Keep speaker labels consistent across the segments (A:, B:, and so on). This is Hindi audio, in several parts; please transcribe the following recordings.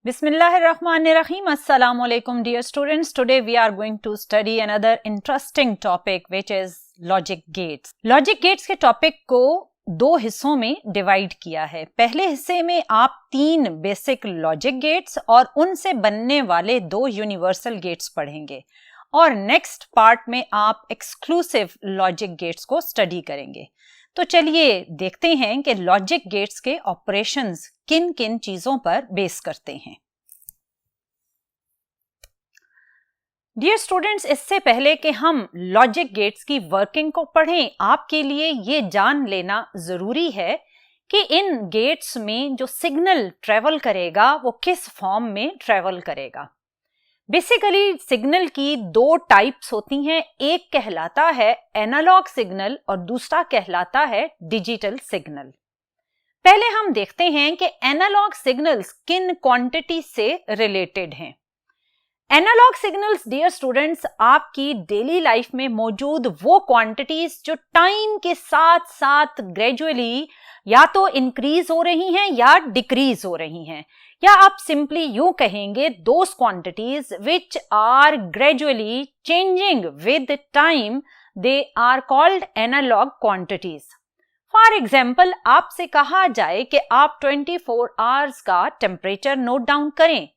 A: Bismillahirrahmanirrahim. Assalamu alaikum dear students. Today we are going to study another interesting topic which is logic gates. Logic gates के टॉपिक को दो हिस्सों में डिवाइड किया है. पहले हिस्से में आप 3 बेसिक लॉजिक गेट्स और उनसे बनने वाले 2 यूनिवर्सल गेट्स पढ़ेंगे और नेक्स्ट पार्ट में आप एक्सक्लूसिव लॉजिक गेट्स को स्टडी करेंगे. तो चलिए देखते हैं कि लॉजिक गेट्स के ऑपरेशंस किन किन चीजों पर बेस करते हैं. डियर स्टूडेंट्स, इससे पहले कि हम लॉजिक गेट्स की वर्किंग को पढ़ें, आपके लिए ये जान लेना जरूरी है कि इन गेट्स में जो सिग्नल ट्रेवल करेगा वो किस फॉर्म में ट्रेवल करेगा. बेसिकली सिग्नल की 2 टाइप्स होती हैं. एक कहलाता है एनालॉग सिग्नल और दूसरा कहलाता है डिजिटल सिग्नल. पहले हम देखते हैं कि एनालॉग सिग्नल्स किन क्वांटिटी से रिलेटेड हैं. एनालॉग सिग्नल्स डियर स्टूडेंट्स आपकी डेली लाइफ में मौजूद वो क्वांटिटीज जो टाइम के साथ साथ ग्रेजुअली या तो इंक्रीज हो रही हैं या डिक्रीज हो रही हैं, या आप सिंपली यूं कहेंगे those quantities which are gradually changing with time, they are called analog quantities. For example, आपसे कहा जाए कि आप 24 आवर्स का टेम्परेचर नोट डाउन करें,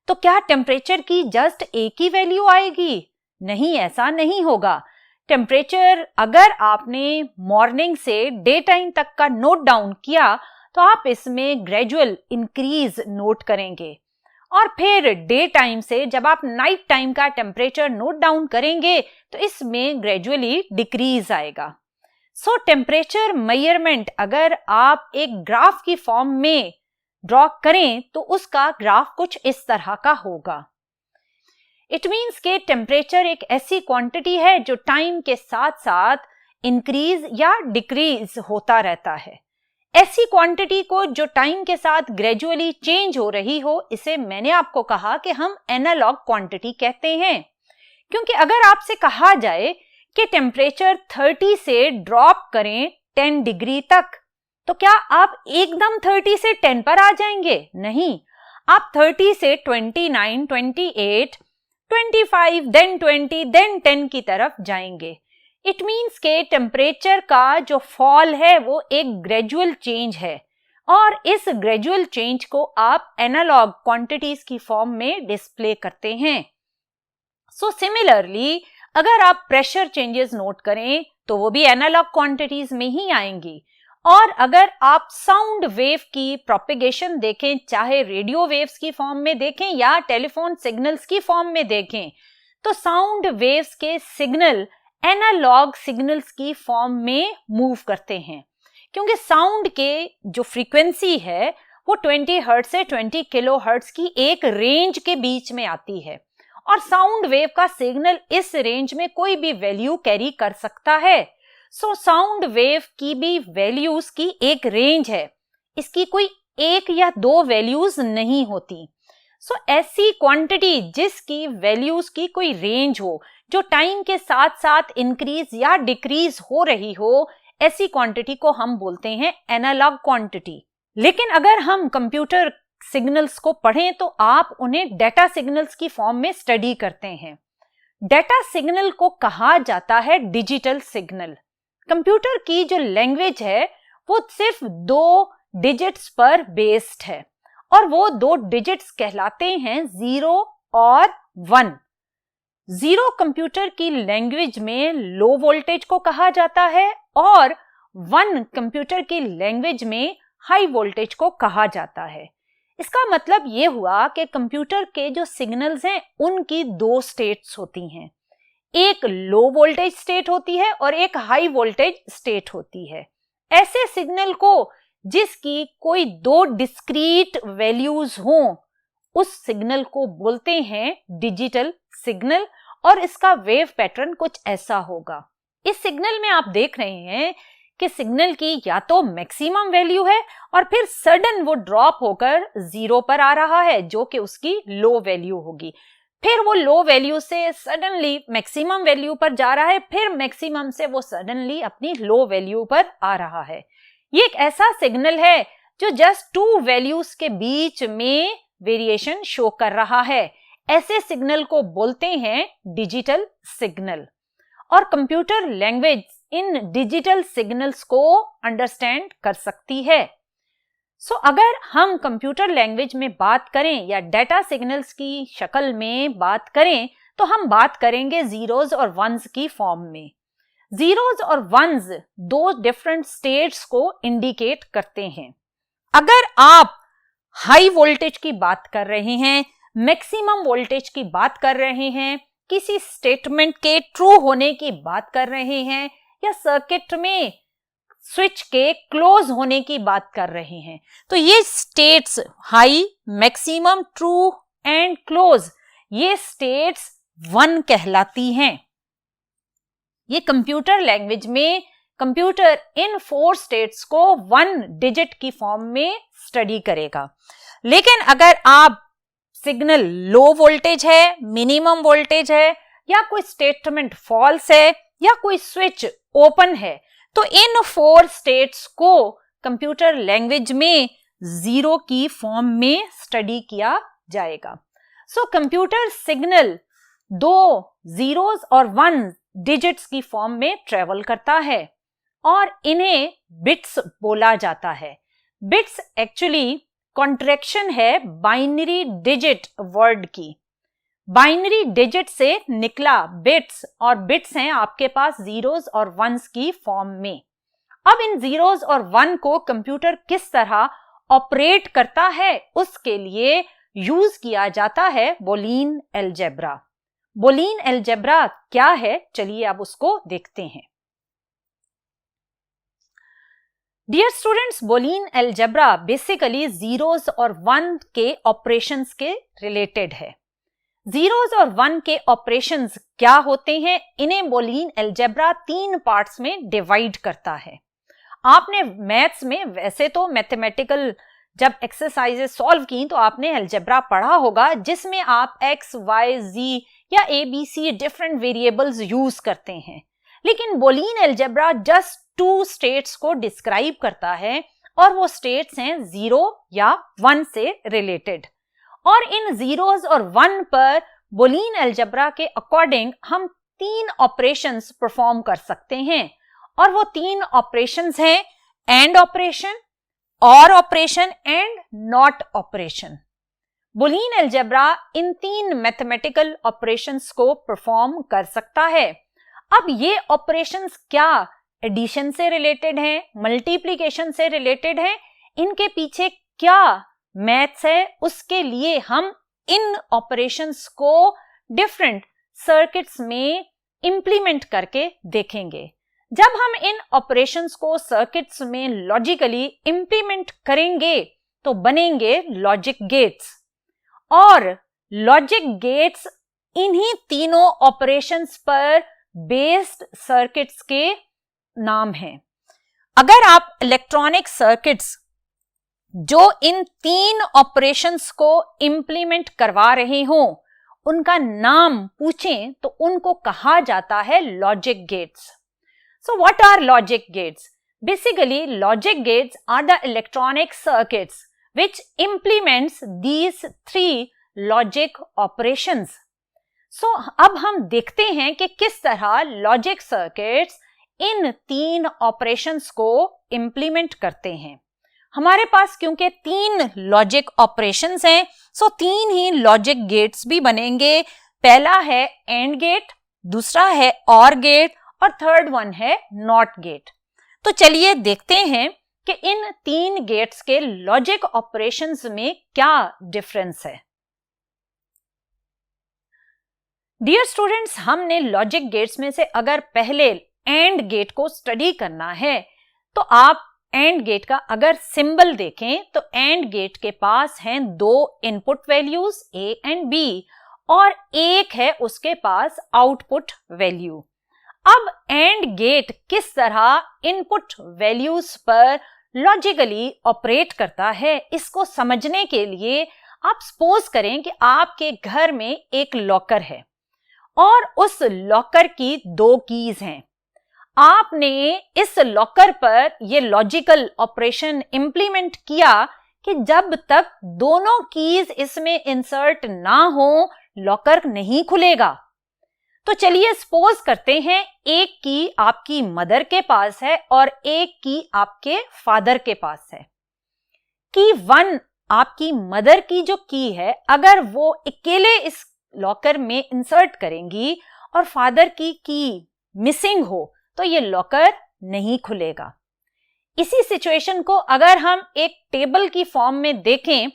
A: तो क्या टेम्परेचर की जस्ट एक ही वैल्यू आएगी? नहीं, ऐसा नहीं होगा. टेम्परेचर अगर आपने मॉर्निंग से डे टाइम तक का नोट डाउन किया तो आप इसमें ग्रेजुअल इंक्रीज नोट करेंगे, और फिर डे टाइम से जब आप नाइट टाइम का टेम्परेचर नोट डाउन करेंगे तो इसमें ग्रेजुअली डिक्रीज आएगा. सो टेम्परेचर मेजरमेंट अगर आप एक ग्राफ की फॉर्म में ड्रॉ करें तो उसका ग्राफ कुछ इस तरह का होगा. इट मीन्स के टेम्परेचर एक ऐसी क्वांटिटी है जो टाइम के साथ साथ इंक्रीज या डिक्रीज होता रहता है. ऐसी क्वांटिटी को जो टाइम के साथ ग्रेजुअली चेंज हो रही हो, इसे मैंने आपको कहा कि हम एनालॉग क्वांटिटी कहते हैं. क्योंकि अगर आपसे कहा जाए कि टेम्परेचर 30 से ड्रॉप करें 10 डिग्री तक, तो क्या आप एकदम 30 से 10 पर आ जाएंगे? नहीं, आप 30 से 29, 28, 25, देन 20, देन 10 की तरफ जाएंगे. इट मीन्स के टेम्परेचर का जो फॉल है वो एक ग्रेजुअल चेंज है, और इस ग्रेजुअल चेंज को आप एनालॉग क्वांटिटीज की फॉर्म में डिस्प्ले करते हैं. सो सिमिलरली अगर आप प्रेशर चेंजेस नोट करें तो वो भी एनालॉग क्वांटिटीज में ही आएंगी. और अगर आप साउंड वेव की प्रोपेगेशन देखें, चाहे रेडियो वेव्स की फॉर्म में देखें या टेलीफोन सिग्नल्स की फॉर्म में देखें, तो साउंड वेव्स के सिग्नल एनालॉग सिग्नल्स की फॉर्म में मूव करते हैं. क्योंकि साउंड के जो फ्रीक्वेंसी है वो 20 हर्ट्ज से 20 किलो हर्ट्ज की एक रेंज के बीच में आती है, और साउंड वेव का सिग्नल इस रेंज में कोई भी वैल्यू कैरी कर सकता है. सो साउंड वेव की भी वैल्यूज की एक रेंज है, इसकी कोई 1 या 2 वैल्यूज नहीं होती. सो ऐसी क्वांटिटी जिसकी वैल्यूज की कोई रेंज हो, जो टाइम के साथ साथ इंक्रीज या डिक्रीज हो रही हो, ऐसी क्वांटिटी को हम बोलते हैं एनालॉग क्वांटिटी. लेकिन अगर हम कंप्यूटर सिग्नल्स को पढ़ें तो आप उन्हें डेटा सिग्नल्स की फॉर्म में स्टडी करते हैं. डेटा सिग्नल को कहा जाता है डिजिटल सिग्नल. कंप्यूटर की जो लैंग्वेज है वो सिर्फ 2 डिजिट्स पर बेस्ड है, और वो 2 डिजिट्स कहलाते हैं 0 और 1. 0 कंप्यूटर की लैंग्वेज में लो वोल्टेज को कहा जाता है, और 1 कंप्यूटर की लैंग्वेज में हाई वोल्टेज को कहा जाता है. इसका मतलब ये हुआ कि कंप्यूटर के जो सिग्नल्स हैं उनकी 2 स्टेट्स होती हैं. एक लो वोल्टेज स्टेट होती है और एक हाई वोल्टेज स्टेट होती है. ऐसे सिग्नल को जिसकी कोई 2 डिस्क्रीट वैल्यूज हों, उस सिग्नल को बोलते हैं डिजिटल सिग्नल, और इसका वेव पैटर्न कुछ ऐसा होगा. इस सिग्नल में आप देख रहे हैं कि सिग्नल की या तो मैक्सिमम वैल्यू है और फिर सडन वो ड्रॉप होकर 0 पर आ रहा है जो कि उसकी लो वैल्यू होगी, फिर वो लो वैल्यू से सडनली मैक्सिमम वैल्यू पर जा रहा है, फिर मैक्सिमम से वो सडनली अपनी लो वैल्यू पर आ रहा है. ये एक ऐसा सिग्नल है जो जस्ट 2 वैल्यूज के बीच में वेरिएशन शो कर रहा है। ऐसे सिग्नल को बोलते हैं डिजिटल सिग्नल। और computer language in digital signals को अंडरस्टैंड कर सकती है। अगर हम कंप्यूटर लैंग्वेज में बात करें या डेटा सिग्नल्स की शक्ल में बात करें तो हम बात करेंगे जीरोज और वंस की फॉर्म में। जीरोज और वंस दो डिफरेंट स्टेट्स को इंडिकेट करते हैं। अगर आप हाई वोल्टेज की बात कर रहे हैं, मैक्सिमम वोल्टेज की बात कर रहे हैं, किसी स्टेटमेंट के ट्रू होने की बात कर रहे हैं या सर्किट में स्विच के क्लोज होने की बात कर रहे हैं, तो ये states high, maximum, true and close, ये स्टेट्स वन कहलाती हैं। ये कंप्यूटर लैंग्वेज में कंप्यूटर इन 4 स्टेट्स को 1 डिजिट की फॉर्म में स्टडी करेगा। लेकिन अगर आप सिग्नल लो वोल्टेज है, मिनिमम वोल्टेज है, या कोई स्टेटमेंट फॉल्स है, या कोई स्विच ओपन है, तो इन 4 स्टेट्स को कंप्यूटर लैंग्वेज में 0 की फॉर्म में स्टडी किया जाएगा। कंप्यूटर सिग्नल 2 जीरोस और 1 डिजिट्स की फॉर्म में ट्रेवल करता है और इन्हें बिट्स बोला जाता है। बिट्स एक्चुअली कॉन्ट्रैक्शन है बाइनरी डिजिट वर्ड की। बाइनरी डिजिट से निकला बिट्स, और बिट्स हैं आपके पास जीरोस और वंस की फॉर्म में। अब इन जीरोस और वन को कंप्यूटर किस तरह ऑपरेट करता है उसके लिए यूज किया जाता है बूलियन अलजेब्रा। बूलियन अलजेब्रा क्या है, चलिए अब उसको देखते हैं। Dear students, Boolean algebra basically zeros और वन के ऑपरेशंस के रिलेटेड है। जीरोस और वन के ऑपरेशंस क्या होते हैं, इन्हें बूलियन अलजेब्रा 3 पार्ट्स में डिवाइड करता है। आपने मैथ्स में वैसे तो मैथमेटिकल जब एक्सरसाइजेस सॉल्व की तो आपने अलजेब्रा पढ़ा होगा, जिसमें आप एक्स, वाई, जी या ABC डिफरेंट वेरिएबल्स यूज करते हैं। लेकिन बूलियन अलजेब्रा जस्ट 2 स्टेट्स को डिस्क्राइब करता है और वो स्टेट्स हैं 0 या 1 से रिलेटेड। और इन जीरोस और 1 पर बूलियन अलजेब्रा के अकॉर्डिंग हम 3 ऑपरेशंस परफॉर्म कर सकते हैं, और वो 3 ऑपरेशंस हैं एंड ऑपरेशन, और operation and not operation. Boolean algebra in 3 mathematical operations को परफॉर्म कर सकता है। अब ये ऑपरेशंस क्या एडिशन से रिलेटेड हैं, मल्टीप्लिकेशन से रिलेटेड हैं, इनके पीछे क्या मैथ्स है, उसके लिए हम इन ऑपरेशंस को डिफरेंट सर्किट्स में इंप्लीमेंट करके देखेंगे। जब हम इन ऑपरेशंस को सर्किट्स में लॉजिकली इंप्लीमेंट करेंगे तो बनेंगे लॉजिक गेट्स, और लॉजिक गेट्स इन्हीं तीनों ऑपरेशंस पर बेस्ड सर्किट्स के नाम हैं। अगर आप इलेक्ट्रॉनिक सर्किट्स जो इन 3 ऑपरेशंस को इंप्लीमेंट करवा रहे हो उनका नाम पूछें तो उनको कहा जाता है logic gates. So what are logic gates? Basically, logic gates are the electronic circuits which implements these 3 logic operations. So अब हम देखते हैं कि किस तरह logic circuits इन 3 operations को implement करते हैं। हमारे पास क्योंकि 3 logic operations हैं, so 3 ही logic gates भी बनेंगे। पहला है AND gate, दूसरा है OR gate और थर्ड वन है नॉट गेट। तो चलिए देखते हैं कि इन 3 गेट्स के लॉजिक ऑपरेशंस में क्या डिफरेंस है। डियर स्टूडेंट्स, हमने लॉजिक गेट्स में से अगर पहले एंड गेट को स्टडी करना है तो आप एंड गेट का अगर सिंबल देखें तो एंड गेट के पास हैं 2 input values A and B और एक है उसके पास आउटपुट वैल्यू। अब एंड गेट किस तरह इनपुट वैल्यूज पर लॉजिकली ऑपरेट करता है, इसको समझने के लिए आप सपोज करें कि आपके घर में एक लॉकर है और उस लॉकर की 2 कीज हैं। आपने इस लॉकर पर यह लॉजिकल ऑपरेशन इंप्लीमेंट किया कि जब तक दोनों कीज इसमें इंसर्ट ना हो लॉकर नहीं खुलेगा। तो चलिए सपोज करते हैं एक की आपकी मदर के पास है और एक की आपके फादर के पास है। की 1 आपकी मदर की जो की है, अगर वो अकेले इस लॉकर में इंसर्ट करेंगी और फादर की मिसिंग हो तो ये लॉकर नहीं खुलेगा। इसी सिचुएशन को अगर हम एक टेबल की फॉर्म में देखें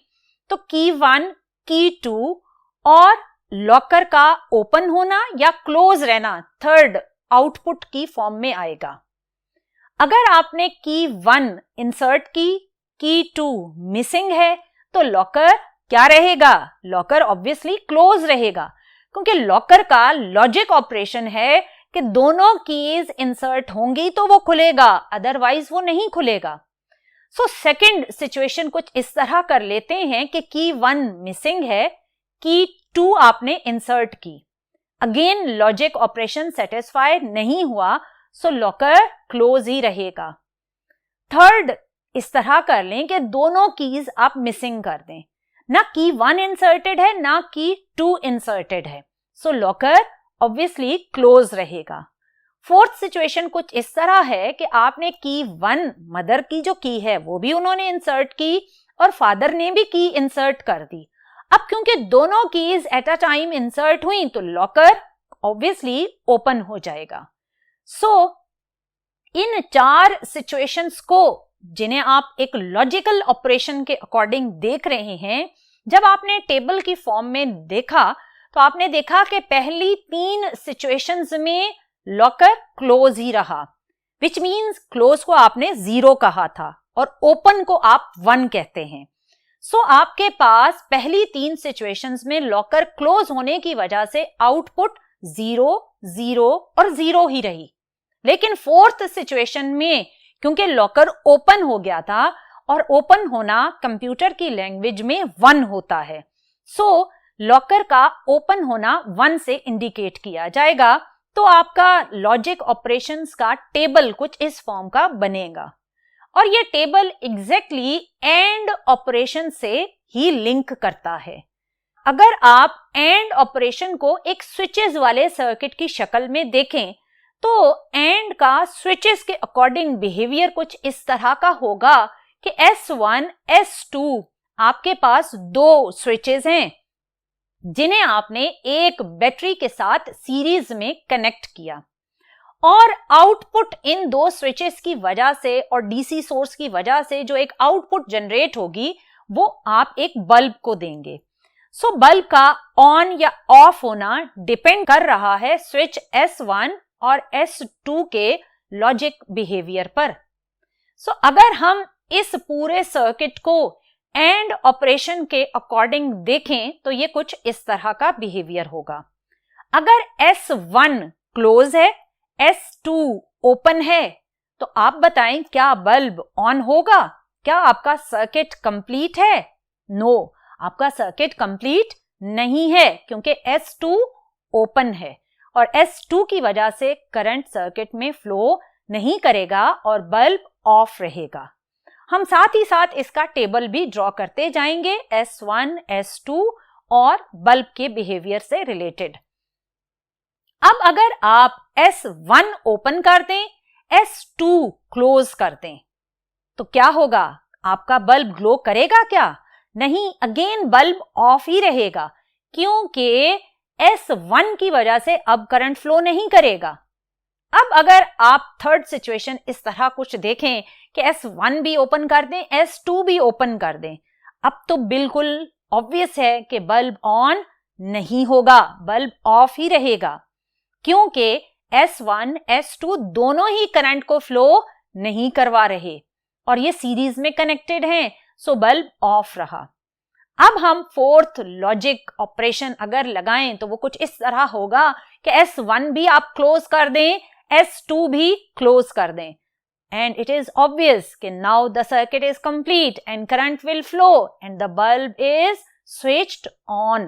A: तो की 1, की 2 और लॉकर का ओपन होना या क्लोज रहना थर्ड आउटपुट की फॉर्म में आएगा। अगर आपने की 1 इंसर्ट की 2 मिसिंग है तो लॉकर क्या रहेगा? लॉकर ऑब्वियसली क्लोज रहेगा, क्योंकि लॉकर का लॉजिक ऑपरेशन है कि दोनों कीज इंसर्ट होंगी तो वो खुलेगा, अदरवाइज वो नहीं खुलेगा। सो सेकंड सिचुएशन कुछ इस तरह कर लेते हैं कि की 1 मिसिंग है, की 2 आपने इंसर्ट की, अगेन लॉजिक ऑपरेशन सेटिस्फाई नहीं हुआ, सो लॉकर क्लोज ही रहेगा। थर्ड इस तरह कर लें कि दोनों कीज आप मिसिंग कर दें, ना की 1 इंसर्टेड है ना की 2 इंसर्टेड है, सो लॉकर ऑब्वियसली क्लोज रहेगा। फोर्थ सिचुएशन कुछ इस तरह है कि आपने की 1 मदर की जो की है वो भी उन्होंने इंसर्ट की और फादर ने भी की इंसर्ट कर दी। अब क्योंकि दोनों keys at a time insert हुई तो लॉकर ऑब्वियसली ओपन हो जाएगा। सो इन 4 सिचुएशंस को जिन्हें आप एक लॉजिकल ऑपरेशन के अकॉर्डिंग देख रहे हैं, जब आपने टेबल की फॉर्म में देखा तो आपने देखा कि पहली 3 सिचुएशंस में लॉकर क्लोज ही रहा, विच मीन्स क्लोज को आपने 0 कहा था और ओपन को आप 1 कहते हैं। सो आपके पास पहली 3 सिचुएशंस में लॉकर क्लोज होने की वजह से आउटपुट 0, 0 और 0 ही रही। लेकिन फोर्थ सिचुएशन में क्योंकि लॉकर ओपन हो गया था और ओपन होना कंप्यूटर की लैंग्वेज में 1 होता है, सो लॉकर का ओपन होना 1 से इंडिकेट किया जाएगा। तो आपका लॉजिक ऑपरेशंस का टेबल कुछ इस फॉर्म का बनेगा और ये टेबल एग्जैक्टली एंड ऑपरेशन से ही लिंक करता है। अगर आप एंड ऑपरेशन को एक स्विचेस वाले सर्किट की शक्ल में देखें तो एंड का स्विचेस के अकॉर्डिंग बिहेवियर कुछ इस तरह का होगा कि S1, S2 आपके पास 2 स्विचेस हैं जिन्हें आपने एक बैटरी के साथ सीरीज में कनेक्ट किया और आउटपुट इन 2 स्विचेस की वजह से और डीसी सोर्स की वजह से जो एक आउटपुट जनरेट होगी वो आप एक बल्ब को देंगे। सो बल्ब का ऑन या ऑफ होना डिपेंड कर रहा है स्विच S1 और S2 के लॉजिक बिहेवियर पर। सो अगर हम इस पूरे सर्किट को एंड ऑपरेशन के अकॉर्डिंग देखें तो ये कुछ इस तरह का बिहेवियर होगा। अगर S1 क्लोज है, S2 ओपन है, तो आप बताएं क्या बल्ब ऑन होगा? क्या आपका सर्किट कंप्लीट है? नो, आपका सर्किट कंप्लीट नहीं है क्योंकि S2 ओपन है और S2 की वजह से करंट सर्किट में फ्लो नहीं करेगा और बल्ब ऑफ रहेगा। हम साथ ही साथ इसका टेबल भी ड्रॉ करते जाएंगे S1, S2 और बल्ब के बिहेवियर से रिलेटेड। अब अगर आप S1 ओपन कर दें, S2 क्लोज कर दें, तो क्या होगा? आपका बल्ब ग्लो करेगा क्या? नहीं, अगेन बल्ब ऑफ ही रहेगा क्योंकि S1 की वजह से अब करंट फ्लो नहीं करेगा। अब अगर आप थर्ड सिचुएशन इस तरह कुछ देखें कि S1 भी ओपन कर दें, S2 भी ओपन कर दें, अब तो बिल्कुल ऑब्वियस है कि बल्ब ऑन नहीं होगा, बल्ब ऑफ ही रहेगा क्योंकि S1, S2 दोनों ही करंट को फ्लो नहीं करवा रहे और ये सीरीज में कनेक्टेड हैं, सो बल्ब ऑफ रहा। अब हम फोर्थ लॉजिक ऑपरेशन अगर लगाएं तो वो कुछ इस तरह होगा कि S1 भी आप क्लोज कर दें, S2 भी क्लोज कर दें, and it is obvious कि now the circuit is complete and current will flow and the bulb is switched on.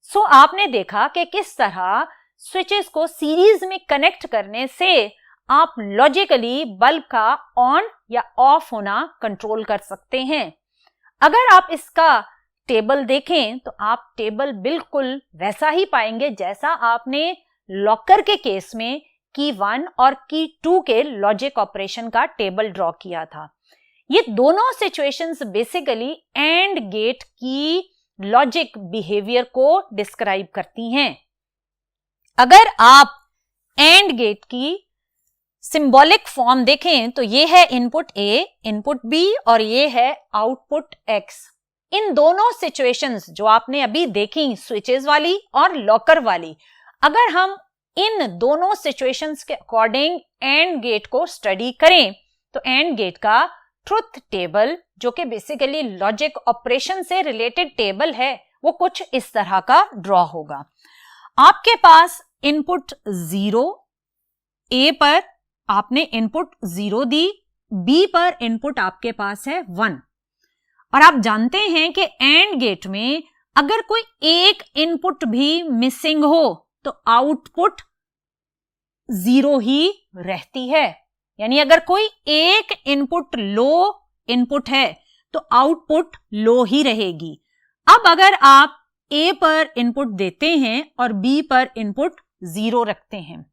A: So आपने देखा कि किस तरह स्विचेस को सीरीज में कनेक्ट करने से आप लॉजिकली बल्ब का ऑन या ऑफ होना कंट्रोल कर सकते हैं। अगर आप इसका टेबल देखें तो आप टेबल बिल्कुल वैसा ही पाएंगे जैसा आपने लॉकर के केस में की 1 और की 2 के लॉजिक ऑपरेशन का टेबल ड्रॉ किया था। ये दोनों सिचुएशंस बेसिकली एंड गेट की लॉजिक बिहेवियर को डिस्क्राइब करती हैं। अगर आप एंड गेट की सिंबॉलिक फॉर्म देखें तो ये है इनपुट A, इनपुट B और ये है आउटपुट X। इन दोनों सिचुएशंस जो आपने अभी देखी, स्विचेस वाली और लॉकर वाली, अगर हम इन दोनों सिचुएशंस के अकॉर्डिंग एंड गेट को स्टडी करें तो एंड गेट का ट्रुथ टेबल, जो कि बेसिकली लॉजिक ऑपरेशन से रिलेटेड टेबल है, वो कुछ इस तरह का ड्रॉ होगा। आपके पास इनपुट 0, A पर आपने इनपुट 0 दी, B पर इनपुट आपके पास है 1। और आप जानते हैं कि एंड गेट में अगर कोई एक इनपुट भी मिसिंग हो तो आउटपुट 0 ही रहती है। यानी अगर कोई एक इनपुट लो इनपुट है तो आउटपुट लो ही रहेगी। अब अगर आप A पर इनपुट देते हैं और B पर इनपुट 0 रखते हैं,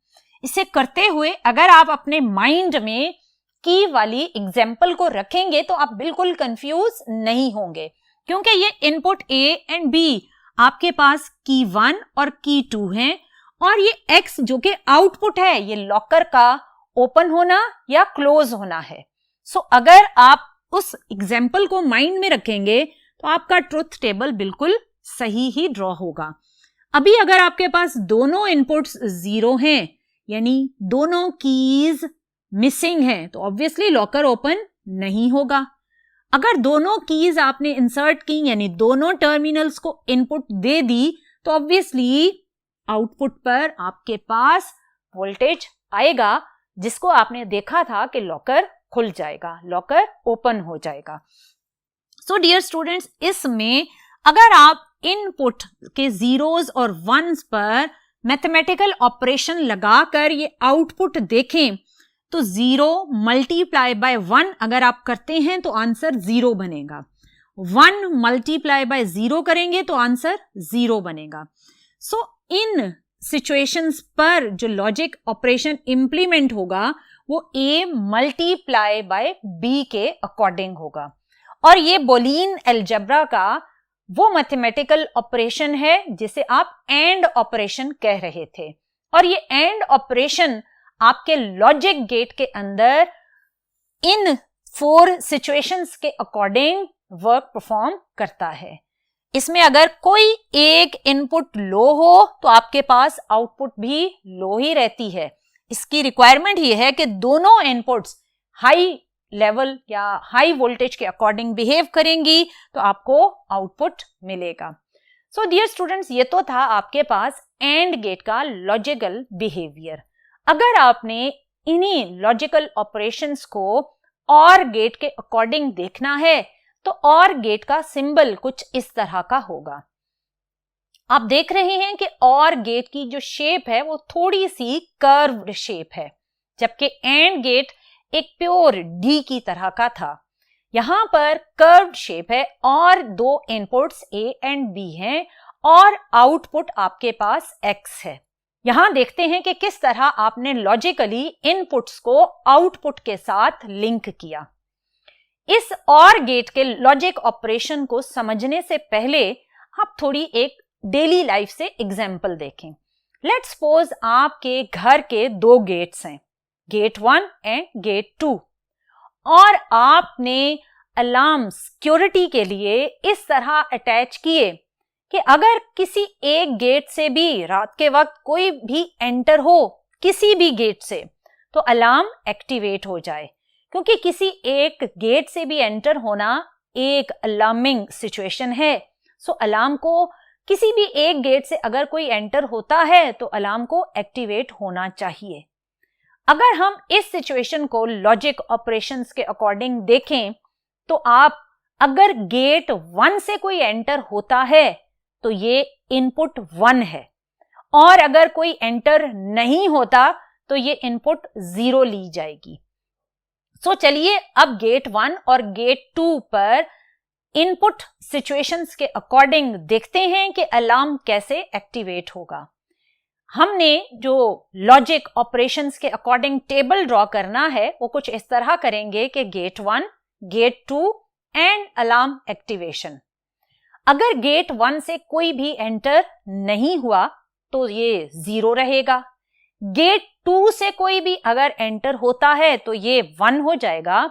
A: इसे करते हुए अगर आप अपने माइंड में की वाली एग्जाम्पल को रखेंगे तो आप बिल्कुल कंफ्यूज नहीं होंगे, क्योंकि ये इनपुट A एंड B आपके पास की 1 और की 2 हैं और ये X जो कि आउटपुट है, ये लॉकर का ओपन होना या क्लोज होना है। सो अगर आप उस एग्जाम्पल को माइंड में रखेंगे तो आपका ट्रुथ टेबल बिल्कुल सही ही ड्रॉ होगा। अभी अगर आपके पास दोनों इनपुट्स 0 हैं, यानी दोनों कीज मिसिंग हैं, तो ऑब्वियसली लॉकर ओपन नहीं होगा। अगर दोनों कीज आपने इंसर्ट की, यानी दोनों टर्मिनल्स को इनपुट दे दी, तो ऑब्वियसली आउटपुट पर आपके पास वोल्टेज आएगा, जिसको आपने देखा था कि लॉकर खुल जाएगा, लॉकर ओपन हो जाएगा। सो डियर स्टूडेंट्स, इसमें अगर आप इनपुट के जीरोस और वंस पर मैथमेटिकल ऑपरेशन लगाकर ये आउटपुट देखें तो 0 मल्टीप्लाई बाय 1 अगर आप करते हैं तो आंसर 0 बनेगा। 1 मल्टीप्लाई बाय 0 करेंगे तो आंसर 0 बनेगा। सो इन सिचुएशंस पर जो लॉजिक ऑपरेशन इंप्लीमेंट होगा वो A मल्टीप्लाई बाय B के अकॉर्डिंग होगा। और ये बोलियन अलजेब्रा का वो मैथमेटिकल ऑपरेशन है जिसे आप एंड ऑपरेशन कह रहे थे, और ये एंड ऑपरेशन आपके लॉजिक गेट के अंदर इन 4 सिचुएशंस के अकॉर्डिंग वर्क परफॉर्म करता है। इसमें अगर कोई एक इनपुट लो हो तो आपके पास आउटपुट भी लो ही रहती है। इसकी रिक्वायरमेंट ये है कि दोनों इनपुट्स हाई लेवल या हाई वोल्टेज के अकॉर्डिंग बिहेव करेंगी तो आपको आउटपुट मिलेगा। सो डियर स्टूडेंट्स, ये तो था आपके पास एंड गेट का लॉजिकल बिहेवियर। अगर आपने इन्हीं लॉजिकल ऑपरेशंस को और गेट के अकॉर्डिंग देखना है तो और गेट का सिंबल कुछ इस तरह का होगा। आप देख रहे हैं कि और गेट की जो शेप है वो थोड़ी सी कर्व्ड शेप है, जबकि एंड गेट एक प्योर डी की तरह का था। यहां पर कर्व्ड शेप है और 2 इनपुट्स A एंड B हैं और आउटपुट आपके पास X है। यहां देखते हैं कि किस तरह आपने लॉजिकली इनपुट्स को आउटपुट के साथ लिंक किया। इस और गेट के लॉजिक ऑपरेशन को समझने से पहले आप थोड़ी एक डेली लाइफ से एग्जाम्पल देखें। लेट्स सपोज आपके घर के 2 गेट्स हैं, गेट 1 एंड गेट 2, और आपने अलार्म सिक्योरिटी के लिए इस तरह अटैच किए कि अगर किसी एक गेट से भी रात के वक्त कोई भी एंटर हो किसी भी गेट से तो अलार्म एक्टिवेट हो जाए, क्योंकि किसी एक गेट से भी एंटर होना एक अलार्मिंग सिचुएशन है। सो अलार्म को किसी भी एक गेट से अगर कोई एंटर होता है तो अलार्म को एक्टिवेट होना चाहिए। अगर हम इस सिचुएशन को लॉजिक ऑपरेशंस के अकॉर्डिंग देखें तो आप अगर गेट 1 से कोई एंटर होता है तो ये इनपुट 1 है, और अगर कोई एंटर नहीं होता तो ये इनपुट 0 ली जाएगी। सो चलिए अब गेट 1 और गेट 2 पर इनपुट सिचुएशंस के अकॉर्डिंग देखते हैं कि अलार्म कैसे एक्टिवेट होगा। हमने जो लॉजिक ऑपरेशंस के अकॉर्डिंग टेबल ड्रॉ करना है वो कुछ इस तरह करेंगे कि gate 1, gate 2 and alarm activation. अगर गेट 1 से कोई भी एंटर नहीं हुआ तो ये 0 रहेगा। गेट 2 से कोई भी अगर एंटर होता है तो ये 1 हो जाएगा।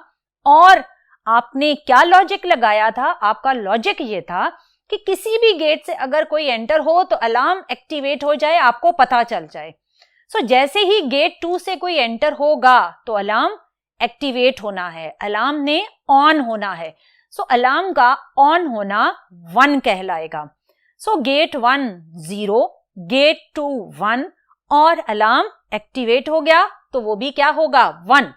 A: और आपने क्या लॉजिक लगाया था? आपका लॉजिक ये था कि किसी भी गेट से अगर कोई एंटर हो तो अलार्म एक्टिवेट हो जाए, आपको पता चल जाए। सो जैसे ही गेट 2 से कोई एंटर होगा तो अलार्म एक्टिवेट होना है, अलार्म ने ऑन होना है। सो अलार्म का ऑन होना 1 कहलाएगा। सो गेट 1 0, गेट 2 1 और अलार्म एक्टिवेट हो गया तो वो भी क्या होगा? 1।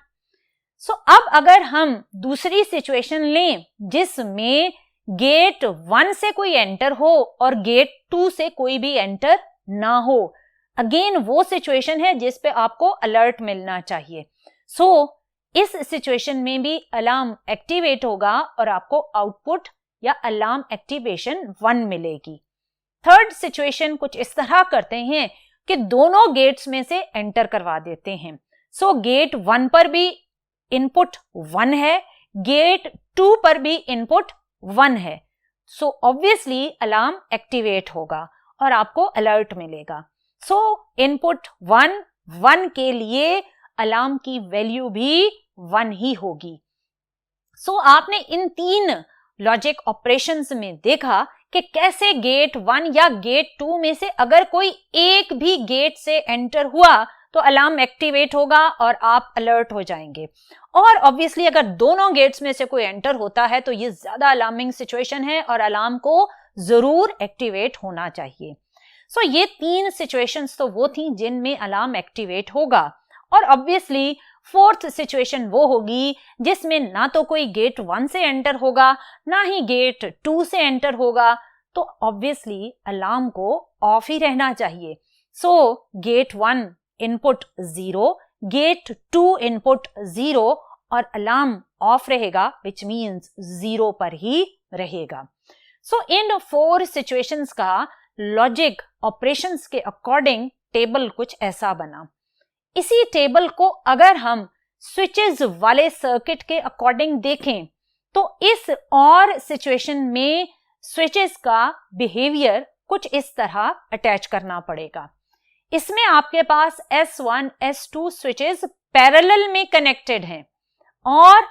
A: सो अब अगर हम दूसरी सिचुएशन लें जिसमें गेट 1 से कोई एंटर हो और गेट 2 से कोई भी एंटर ना हो, अगेन वो सिचुएशन है जिस पे आपको अलर्ट मिलना चाहिए। सो इस सिचुएशन में भी अलार्म एक्टिवेट होगा और आपको आउटपुट या अलार्म एक्टिवेशन 1 मिलेगी। थर्ड सिचुएशन कुछ इस तरह करते हैं कि दोनों गेट्स में से एंटर करवा देते हैं। सो गेट 1 पर भी इनपुट 1 है, गेट 2 पर भी इनपुट 1 है। सो ऑब्वियसली अलार्म एक्टिवेट होगा और आपको अलर्ट मिलेगा। सो इनपुट 1 के लिए अलार्म की वैल्यू भी 1 ही होगी। सो आपने इन 3 लॉजिक ऑपरेशंस में देखा कि कैसे गेट 1 या गेट 2 में से अगर कोई एक भी गेट से एंटर हुआ तो अलार्म एक्टिवेट होगा और आप अलर्ट हो जाएंगे। और ऑब्वियसली अगर दोनों गेट्स में से कोई एंटर होता है तो ये ज्यादा अलार्मिंग सिचुएशन है और अलार्म को जरूर एक्टिवेट होना चाहिए। सो ये 3 सिचुएशंस तो वो थी जिनमें अलार्म एक्टिवेट होगा। और ऑब्वियसली फोर्थ सिचुएशन वो होगी जिसमें ना तो कोई गेट 1 से एंटर होगा ना ही गेट 2 से एंटर होगा, तो ऑब्वियसली अलार्म को ऑफ ही रहना चाहिए। So gate 1 input 0, gate 2 input 0 और अलार्म ऑफ रहेगा, विच मीन्स 0 पर ही रहेगा। सो इन 4 सिचुएशंस का लॉजिक ऑपरेशंस के अकॉर्डिंग टेबल कुछ ऐसा बना। इसी टेबल को अगर हम स्विचेस वाले सर्किट के अकॉर्डिंग देखें तो इस और सिचुएशन में स्विचेस का बिहेवियर कुछ इस तरह अटैच करना पड़ेगा। इसमें आपके पास S1, S2 स्विचेस पैरेलल में कनेक्टेड हैं और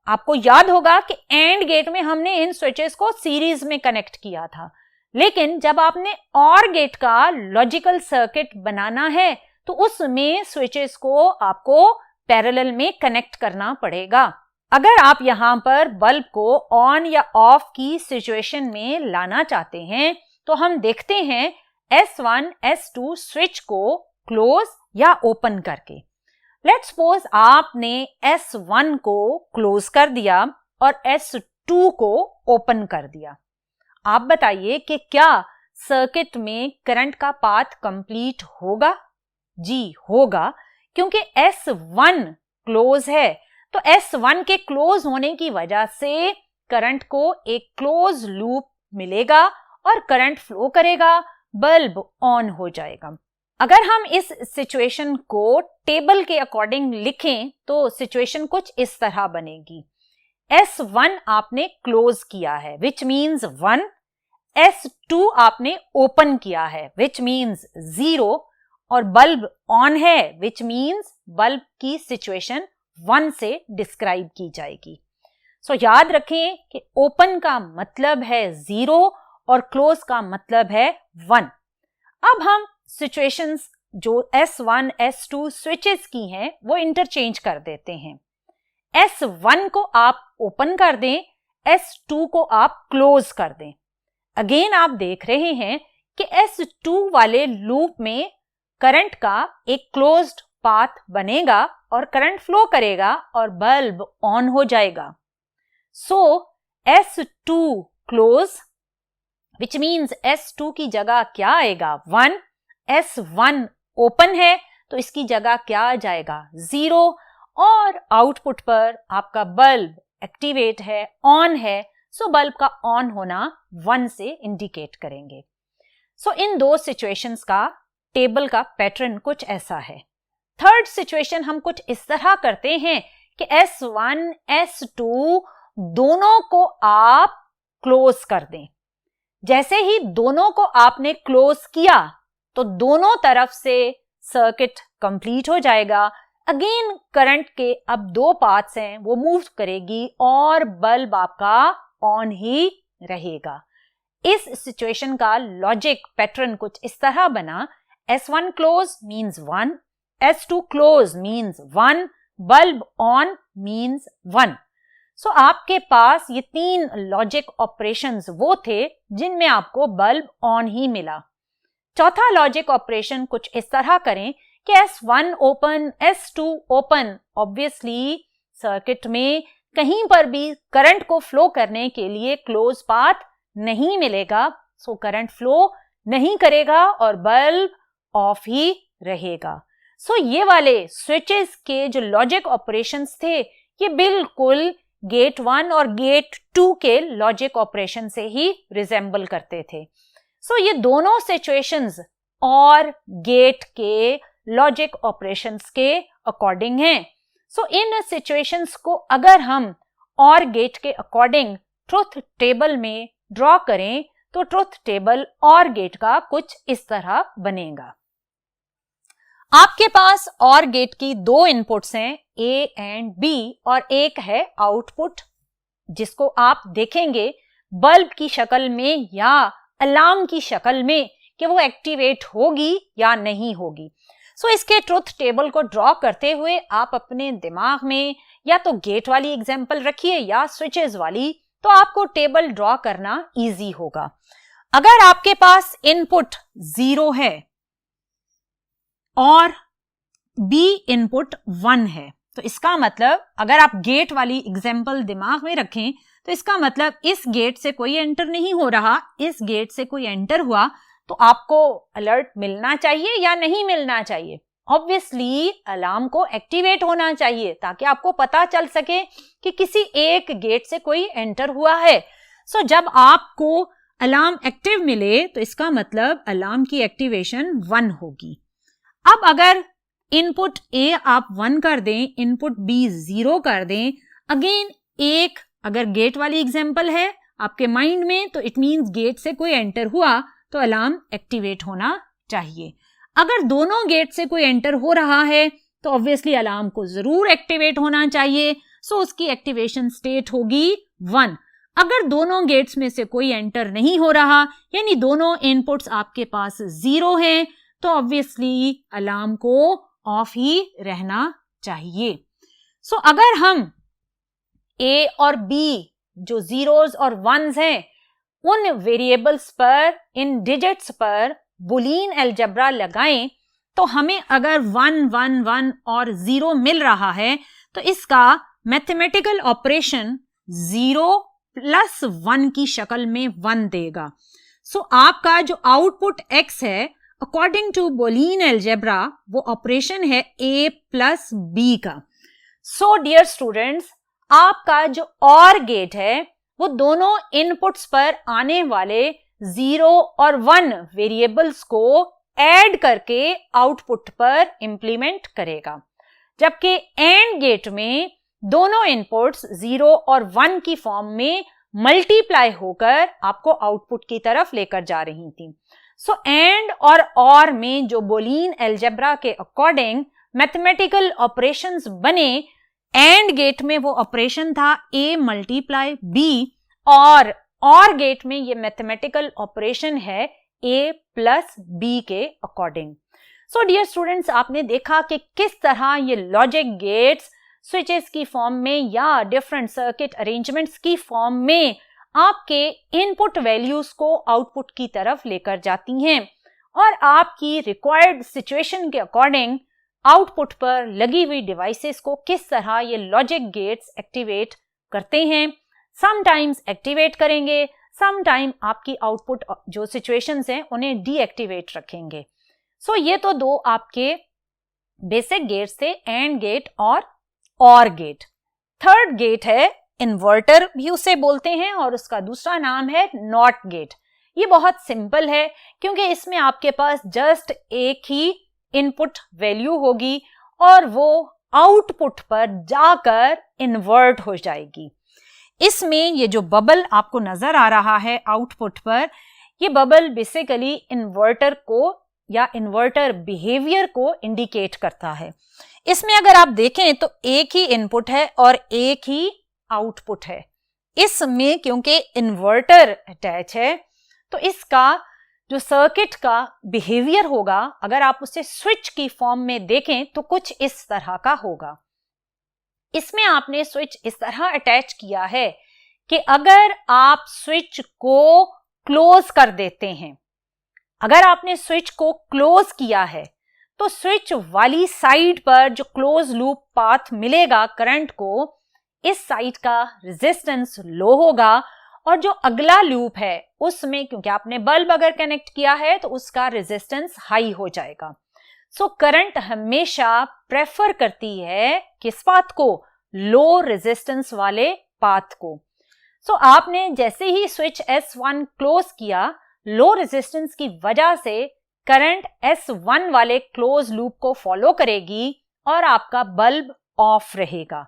A: आपको याद होगा कि एंड गेट में हमने इन स्विचेस को सीरीज में कनेक्ट किया था। लेकिन जब आपने और गेट का लॉजिकल सर्किट बनाना है तो उसमें स्विचेस को आपको पैरेलल में कनेक्ट करना पड़ेगा। अगर आप यहां पर बल्ब को ऑन या ऑफ की सिचुएशन में लाना चाहते हैं तो हम देखते हैं S1, S2 स्विच को क्लोज या ओपन करके। लेट्स सपोज आपने S1 को क्लोज कर दिया और S2 को ओपन कर दिया। आप बताइए कि क्या सर्किट में करंट का पाथ कंप्लीट होगा? जी होगा, क्योंकि S1 क्लोज है। तो S1 के क्लोज होने की वजह से करंट को एक क्लोज लूप मिलेगा और करंट फ्लो करेगा, बल्ब ऑन हो जाएगा। अगर हम इस सिचुएशन को टेबल के अकॉर्डिंग लिखें तो सिचुएशन कुछ इस तरह बनेगी। S1 आपने क्लोज किया है, विच मीन्स 1, S2 आपने ओपन किया है, विच मीन्स 0, और बल्ब ऑन है, विच मीन्स बल्ब की सिचुएशन 1 से डिस्क्राइब की जाएगी। सो याद रखें कि ओपन का मतलब है 0 और क्लोज का मतलब है 1। अब हम सिचुएशंस जो S1, S2 स्विचेस की हैं वो इंटरचेंज कर देते हैं। S1 को आप ओपन कर दें, S2 को आप क्लोज कर दें। अगेन आप देख रहे हैं कि S2 वाले लूप में करंट का एक क्लोज्ड पाथ बनेगा और करंट फ्लो करेगा और बल्ब ऑन हो जाएगा। सो S2 close, which means S2 की जगह क्या आएगा? 1। S1 ओपन है तो इसकी जगह क्या आ जाएगा? 0। और आउटपुट पर आपका बल्ब एक्टिवेट है, ऑन है, सो बल्ब का ऑन होना 1 से इंडिकेट करेंगे। सो इन दो सिचुएशंस का टेबल का पैटर्न कुछ ऐसा है। थर्ड सिचुएशन हम कुछ इस तरह करते हैं कि S1, S2 दोनों को आप क्लोज कर दें। जैसे ही दोनों को आपने क्लोज किया तो दोनों तरफ से सर्किट कंप्लीट हो जाएगा। अगेन करंट के अब दो पाथ्स हैं, वो मूव करेगी और बल्ब आपका ऑन ही रहेगा। इस सिचुएशन का लॉजिक पैटर्न कुछ इस तरह बना, S1 close means 1, S2 close means 1, bulb on means 1। सो आपके पास ये तीन लॉजिक ऑपरेशंस वो थे जिनमें आपको बल्ब ऑन ही मिला। चौथा लॉजिक ऑपरेशन कुछ इस तरह करें कि S1 open, S2 open. Obviously circuit में कहीं पर भी करंट को फ्लो करने के लिए क्लोज पाथ नहीं मिलेगा, सो करंट फ्लो नहीं करेगा और बल्ब ऑफ ही रहेगा। सो ये वाले स्विचेस के जो लॉजिक ऑपरेशंस थे ये बिल्कुल गेट 1 और गेट 2 के लॉजिक ऑपरेशन से ही रिजेंबल करते थे। सो ये दोनों सिचुएशंस और गेट के लॉजिक ऑपरेशंस के अकॉर्डिंग हैं। सो इन सिचुएशंस को अगर हम और गेट के अकॉर्डिंग ट्रुथ टेबल में ड्रॉ करें तो ट्रुथ टेबल और गेट का कुछ इस तरह बनेगा। आपके पास और गेट की दो इनपुट्स हैं A एंड B और एक है आउटपुट जिसको आप देखेंगे बल्ब की शक्ल में या अलार्म की शक्ल में कि वो एक्टिवेट होगी या नहीं होगी। सो इसके ट्रुथ टेबल को ड्रॉ करते हुए आप अपने दिमाग में या तो गेट वाली एग्जांपल रखिए या स्विचेस वाली, तो आपको टेबल ड्रॉ करना इजी होगा। अगर आपके पास इनपुट 0 है और B इनपुट 1 है तो इसका मतलब, अगर आप गेट वाली एग्जांपल दिमाग में रखें तो इसका मतलब इस गेट से कोई एंटर नहीं हो रहा, इस गेट से कोई एंटर हुआ तो आपको अलर्ट मिलना चाहिए या नहीं मिलना चाहिए? ऑब्वियसली अलार्म को एक्टिवेट होना चाहिए ताकि आपको पता चल सके कि किसी एक गेट से कोई एंटर हुआ है। सो जब आपको अलार्म एक्टिव मिले तो इसका मतलब अलार्म की एक्टिवेशन 1 होगी। अब अगर इनपुट A आप 1 कर दें, इनपुट B 0 कर दें, अगेन एक अगर गेट वाली एग्जांपल है आपके माइंड में तो इट मींस गेट से कोई एंटर हुआ तो अलार्म एक्टिवेट होना चाहिए। अगर दोनों गेट से कोई एंटर हो रहा है तो ऑब्वियसली अलार्म को जरूर एक्टिवेट होना चाहिए, सो उसकी एक्टिवेशन स्टेट होगी 1। अगर दोनों गेट्स में से कोई एंटर नहीं हो रहा यानी दोनों इनपुट्स आपके पास 0 हैं तो ऑब्वियसली अलार्म को ऑफ ही रहना चाहिए। सो अगर हम A और B जो जीरोस और वंस हैं उन वेरिएबल्स पर, इन डिजिट्स पर बुलियन अलजेब्रा लगाएं तो हमें अगर 1 1 1 और 0 मिल रहा है तो इसका मैथमेटिकल ऑपरेशन 0 प्लस 1 की शक्ल में 1 देगा। सो आपका जो आउटपुट X है अकॉर्डिंग टू बुलियन अलजेब्रा वो ऑपरेशन है A प्लस B का। सो डियर स्टूडेंट्स, आपका जो और गेट है वो दोनों इनपुट्स पर आने वाले 0 और 1 वेरिएबल्स को ऐड करके आउटपुट पर इंप्लीमेंट करेगा, जबकि एंड गेट में दोनों इनपुट्स 0 और 1 की फॉर्म में मल्टीप्लाई होकर आपको आउटपुट की तरफ लेकर जा रही थी। सो एंड और में जो बुलियन अलजेब्रा के अकॉर्डिंग मैथमेटिकल ऑपरेशंस बने, एंड गेट में वो ऑपरेशन था A मल्टीप्लाई B और गेट में ये मैथमेटिकल ऑपरेशन है A प्लस B के अकॉर्डिंग। सो डियर स्टूडेंट्स, आपने देखा कि किस तरह ये लॉजिक गेट्स स्विचेस की फॉर्म में या डिफरेंट सर्किट अरेंजमेंट्स की फॉर्म में आपके इनपुट वैल्यूज को आउटपुट की तरफ लेकर जाती हैं और आपकी रिक्वायर्ड सिचुएशन के अकॉर्डिंग आउटपुट पर लगी हुई डिवाइसेस को किस तरह ये लॉजिक गेट्स एक्टिवेट करते हैं। समटाइम्स एक्टिवेट करेंगे, समटाइम आपकी आउटपुट जो सिचुएशंस हैं उन्हें डीएक्टिवेट रखेंगे। सो ये तो दो आपके बेसिक गेट्स थे, एंड गेट और गेट। थर्ड गेट है इन्वर्टर भी उसे बोलते हैं और उसका दूसरा नाम है नॉट गेट। ये बहुत सिंपल है क्योंकि इसमें आपके पास जस्ट एक ही इनपुट वैल्यू होगी और वो आउटपुट पर जाकर इन्वर्ट हो जाएगी। इसमें ये जो बबल आपको नजर आ रहा है आउटपुट पर, ये बबल बेसिकली इन्वर्टर को या इन्वर्टर बिहेवियर को इंडिकेट करता है। इसमें अगर आप देखें तो एक ही इनपुट है और एक ही आउटपुट है। इसमें क्योंकि इन्वर्टर अटैच है तो इसका जो सर्किट का बिहेवियर होगा, अगर आप उसे स्विच की फॉर्म में देखें तो कुछ इस तरह का होगा। इसमें आपने स्विच इस तरह अटैच किया है कि अगर आप स्विच को क्लोज कर देते हैं, अगर आपने स्विच को क्लोज किया है तो स्विच वाली साइड पर जो क्लोज लूप पाथ मिलेगा करंट को, इस साइड का रेजिस्टेंस लो होगा और जो अगला लूप है उसमें क्योंकि आपने बल्ब अगर कनेक्ट किया है तो उसका रेजिस्टेंस हाई हो जाएगा। सो करंट हमेशा प्रेफर करती है किस पाथ को? लो रेजिस्टेंस वाले पाथ को। सो आपने जैसे ही स्विच S1 क्लोज किया, लो रेजिस्टेंस की वजह से करंट S1 वाले क्लोज लूप को फॉलो करेगी और आपका बल्ब ऑफ रहेगा।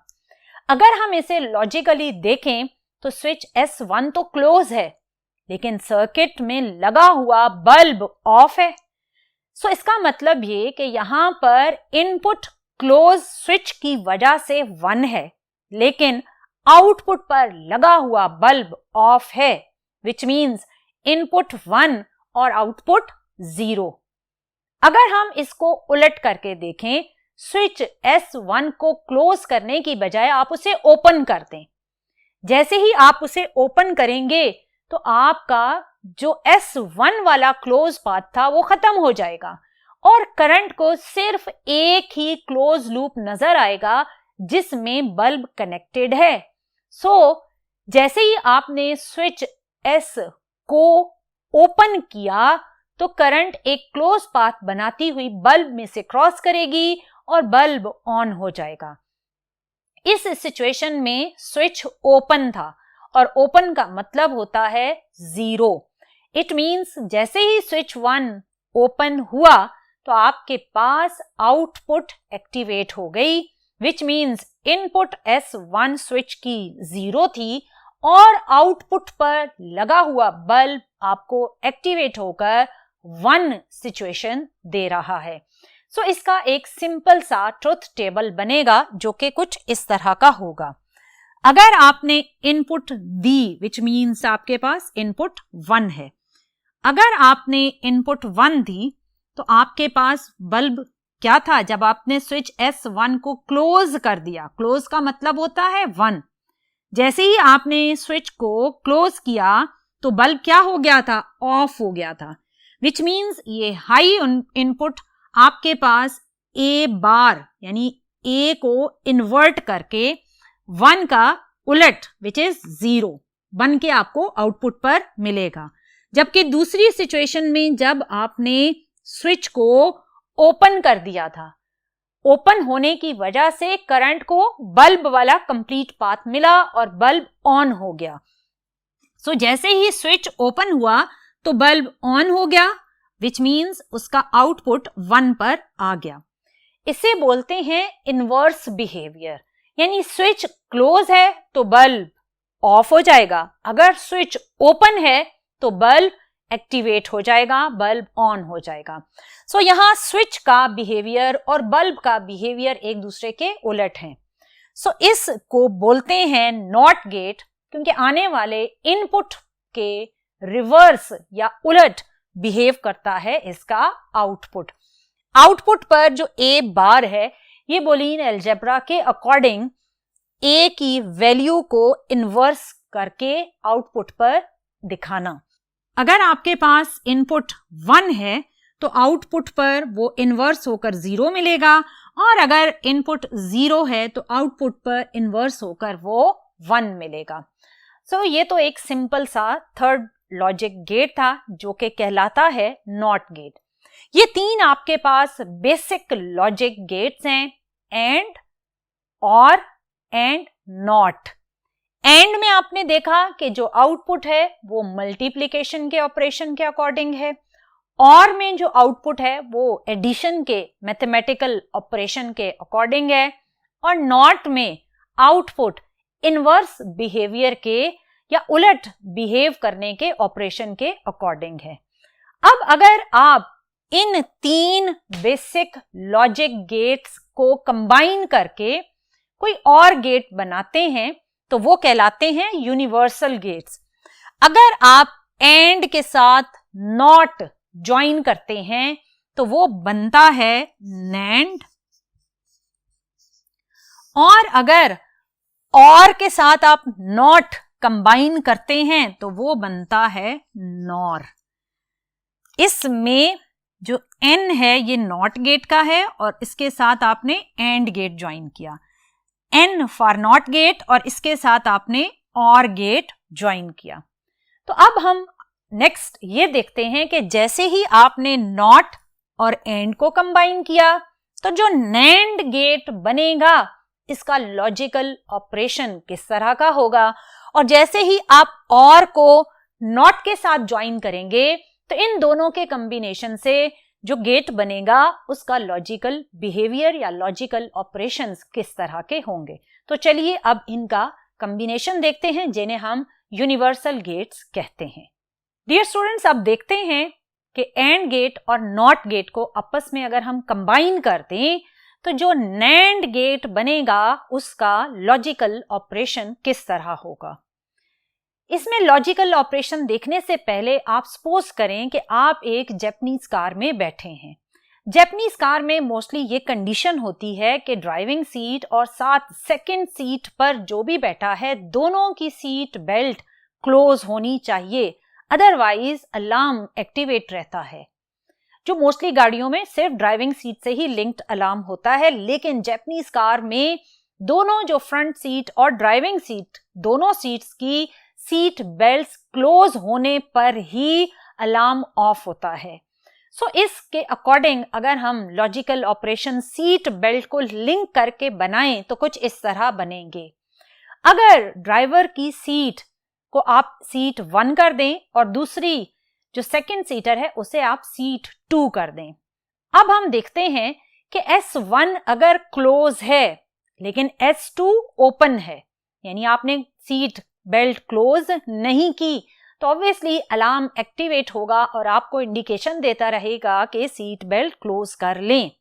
A: अगर हम इसे लॉजिकली देखें तो स्विच S1 तो क्लोज है लेकिन सर्किट में लगा हुआ बल्ब ऑफ है। सो इसका मतलब ये कि यहां पर इनपुट क्लोज स्विच की वजह से 1 है लेकिन आउटपुट पर लगा हुआ बल्ब ऑफ है, विच मीन्स इनपुट 1 और आउटपुट 0। अगर हम इसको उलट करके देखें, स्विच S1 को क्लोज करने की बजाय आप उसे ओपन कर दें। जैसे ही आप उसे ओपन करेंगे तो आपका जो S1 वाला क्लोज पाथ था वो खत्म हो जाएगा और करंट को सिर्फ एक ही क्लोज लूप नजर आएगा जिसमें बल्ब कनेक्टेड है। जैसे ही आपने स्विच S को ओपन किया तो करंट एक क्लोज पाथ बनाती हुई बल्ब में से क्रॉस करेगी और बल्ब ऑन हो जाएगा। इस सिचुएशन में स्विच ओपन था और ओपन का मतलब होता है 0। इट मींस जैसे ही स्विच 1 ओपन हुआ तो आपके पास आउटपुट एक्टिवेट हो गई, which means input S1 switch की 0 थी और आउटपुट पर लगा हुआ बल्ब आपको एक्टिवेट होकर 1 सिचुएशन दे रहा है। इसका एक सिंपल सा ट्रुथ टेबल बनेगा जो कि कुछ इस तरह का होगा। अगर आपने इनपुट दी, विच मीन्स आपके पास इनपुट 1 है, अगर आपने इनपुट 1 दी तो आपके पास बल्ब क्या था? जब आपने स्विच S1 को क्लोज कर दिया, क्लोज का मतलब होता है 1, जैसे ही आपने स्विच को क्लोज किया तो बल्ब क्या हो गया था? ऑफ हो गया था, विच मीन्स ये हाई इनपुट आपके पास A बार यानी A को इन्वर्ट करके 1 का उलट विच इज 0 बन के आपको आउटपुट पर मिलेगा। जबकि दूसरी सिचुएशन में जब आपने स्विच को ओपन कर दिया था, ओपन होने की वजह से करंट को बल्ब वाला कंप्लीट पाथ मिला और बल्ब ऑन हो गया। जैसे ही स्विच ओपन हुआ तो बल्ब ऑन हो गया, विच मीन्स उसका आउटपुट 1 पर आ गया। इसे बोलते हैं इनवर्स बिहेवियर, यानी स्विच क्लोज है तो बल्ब ऑफ हो जाएगा, अगर स्विच ओपन है तो बल्ब एक्टिवेट हो जाएगा, बल्ब ऑन हो जाएगा। यहाँ स्विच का बिहेवियर और बल्ब का बिहेवियर एक दूसरे के उलट हैं। इसको बोलते हैं नॉट गेट, क्योंकि आने वाले इनपुट के रिवर्स या उलट बिहेव करता है इसका आउटपुट। आउटपुट पर जो A बार है, ये बोलियन अलजेब्रा के अकॉर्डिंग A की वैल्यू को इन्वर्स करके आउटपुट पर दिखाना। अगर आपके पास इनपुट 1 है तो आउटपुट पर वो इन्वर्स होकर 0 मिलेगा, और अगर इनपुट 0 है तो आउटपुट पर इन्वर्स होकर वो 1 मिलेगा। ये तो एक सिंपल सा थर्ड लॉजिक गेट था जो कि कहलाता है नॉट गेट। ये 3 आपके पास बेसिक लॉजिक गेट्स हैं, एंड, और, एंड, नॉट। एंड में आपने देखा कि जो आउटपुट है वो मल्टीप्लिकेशन के ऑपरेशन के अकॉर्डिंग है, और में जो आउटपुट है वो एडिशन के मैथमेटिकल ऑपरेशन के अकॉर्डिंग है, और नॉट में आउटपुट इनवर्स बिहेवियर के या उलट बिहेव करने के ऑपरेशन के अकॉर्डिंग है। अब अगर आप इन 3 बेसिक लॉजिक गेट्स को कंबाइन करके कोई और गेट बनाते हैं तो वो कहलाते हैं यूनिवर्सल गेट्स। अगर आप एंड के साथ नॉट ज्वाइन करते हैं तो वो बनता है नैंड, और अगर और के साथ आप नॉट कंबाइन करते हैं तो वो बनता है नॉर। इसमें जो n है ये नॉट गेट का है और इसके साथ आपने एंड गेट ज्वाइन किया, n फॉर नॉट गेट, और इसके साथ आपने और गेट ज्वाइन किया। तो अब हम नेक्स्ट ये देखते हैं कि जैसे ही आपने नॉट और एंड को कंबाइन किया तो जो नैंड गेट बनेगा इसका लॉजिकल ऑपरेशन किस तरह का होगा, और जैसे ही आप और को नॉट के साथ ज्वाइन करेंगे तो इन दोनों के कॉम्बिनेशन से जो गेट बनेगा उसका लॉजिकल बिहेवियर या लॉजिकल ऑपरेशंस किस तरह के होंगे। तो चलिए अब इनका कॉम्बिनेशन देखते हैं जिन्हें हम यूनिवर्सल गेट्स कहते हैं। डियर स्टूडेंट्स, अब देखते हैं कि एंड गेट और नॉट गेट को आपस में अगर हम कंबाइन कर दें तो जो नैंड गेट बनेगा उसका लॉजिकल ऑपरेशन किस तरह होगा। इसमें लॉजिकल ऑपरेशन देखने से पहले आप सपोज करें कि आप एक जापानीज कार में बैठे हैं। जापानीज कार में मोस्टली ये कंडीशन होती है कि ड्राइविंग सीट और साथ सेकंड सीट पर जो भी बैठा है दोनों की सीट बेल्ट क्लोज होनी चाहिए, अदरवाइज अलार्म एक्टिवेट रहता है। जो मोस्टली गाड़ियों में सिर्फ ड्राइविंग सीट से ही लिंक्ड अलार्म होता है, लेकिन जापानीज कार में दोनों जो फ्रंट सीट और ड्राइविंग सीट दोनों सीट्स की सीट बेल्ट क्लोज होने पर ही अलार्म ऑफ होता है। सो इसके अकॉर्डिंग अगर हम लॉजिकल ऑपरेशन सीट बेल्ट को लिंक करके बनाएं तो कुछ इस तरह बनेंगे। अगर ड्राइवर की सीट को आप सीट 1 कर दें और दूसरी जो सेकंड सीटर है उसे आप सीट 2 कर दें। अब हम देखते हैं कि S1 अगर क्लोज है लेकिन S2 ओपन है, यानी आपने सीट बेल्ट क्लोज नहीं की, तो ऑब्वियसली अलार्म एक्टिवेट होगा और आपको इंडिकेशन देता रहेगा कि सीट बेल्ट क्लोज कर लें।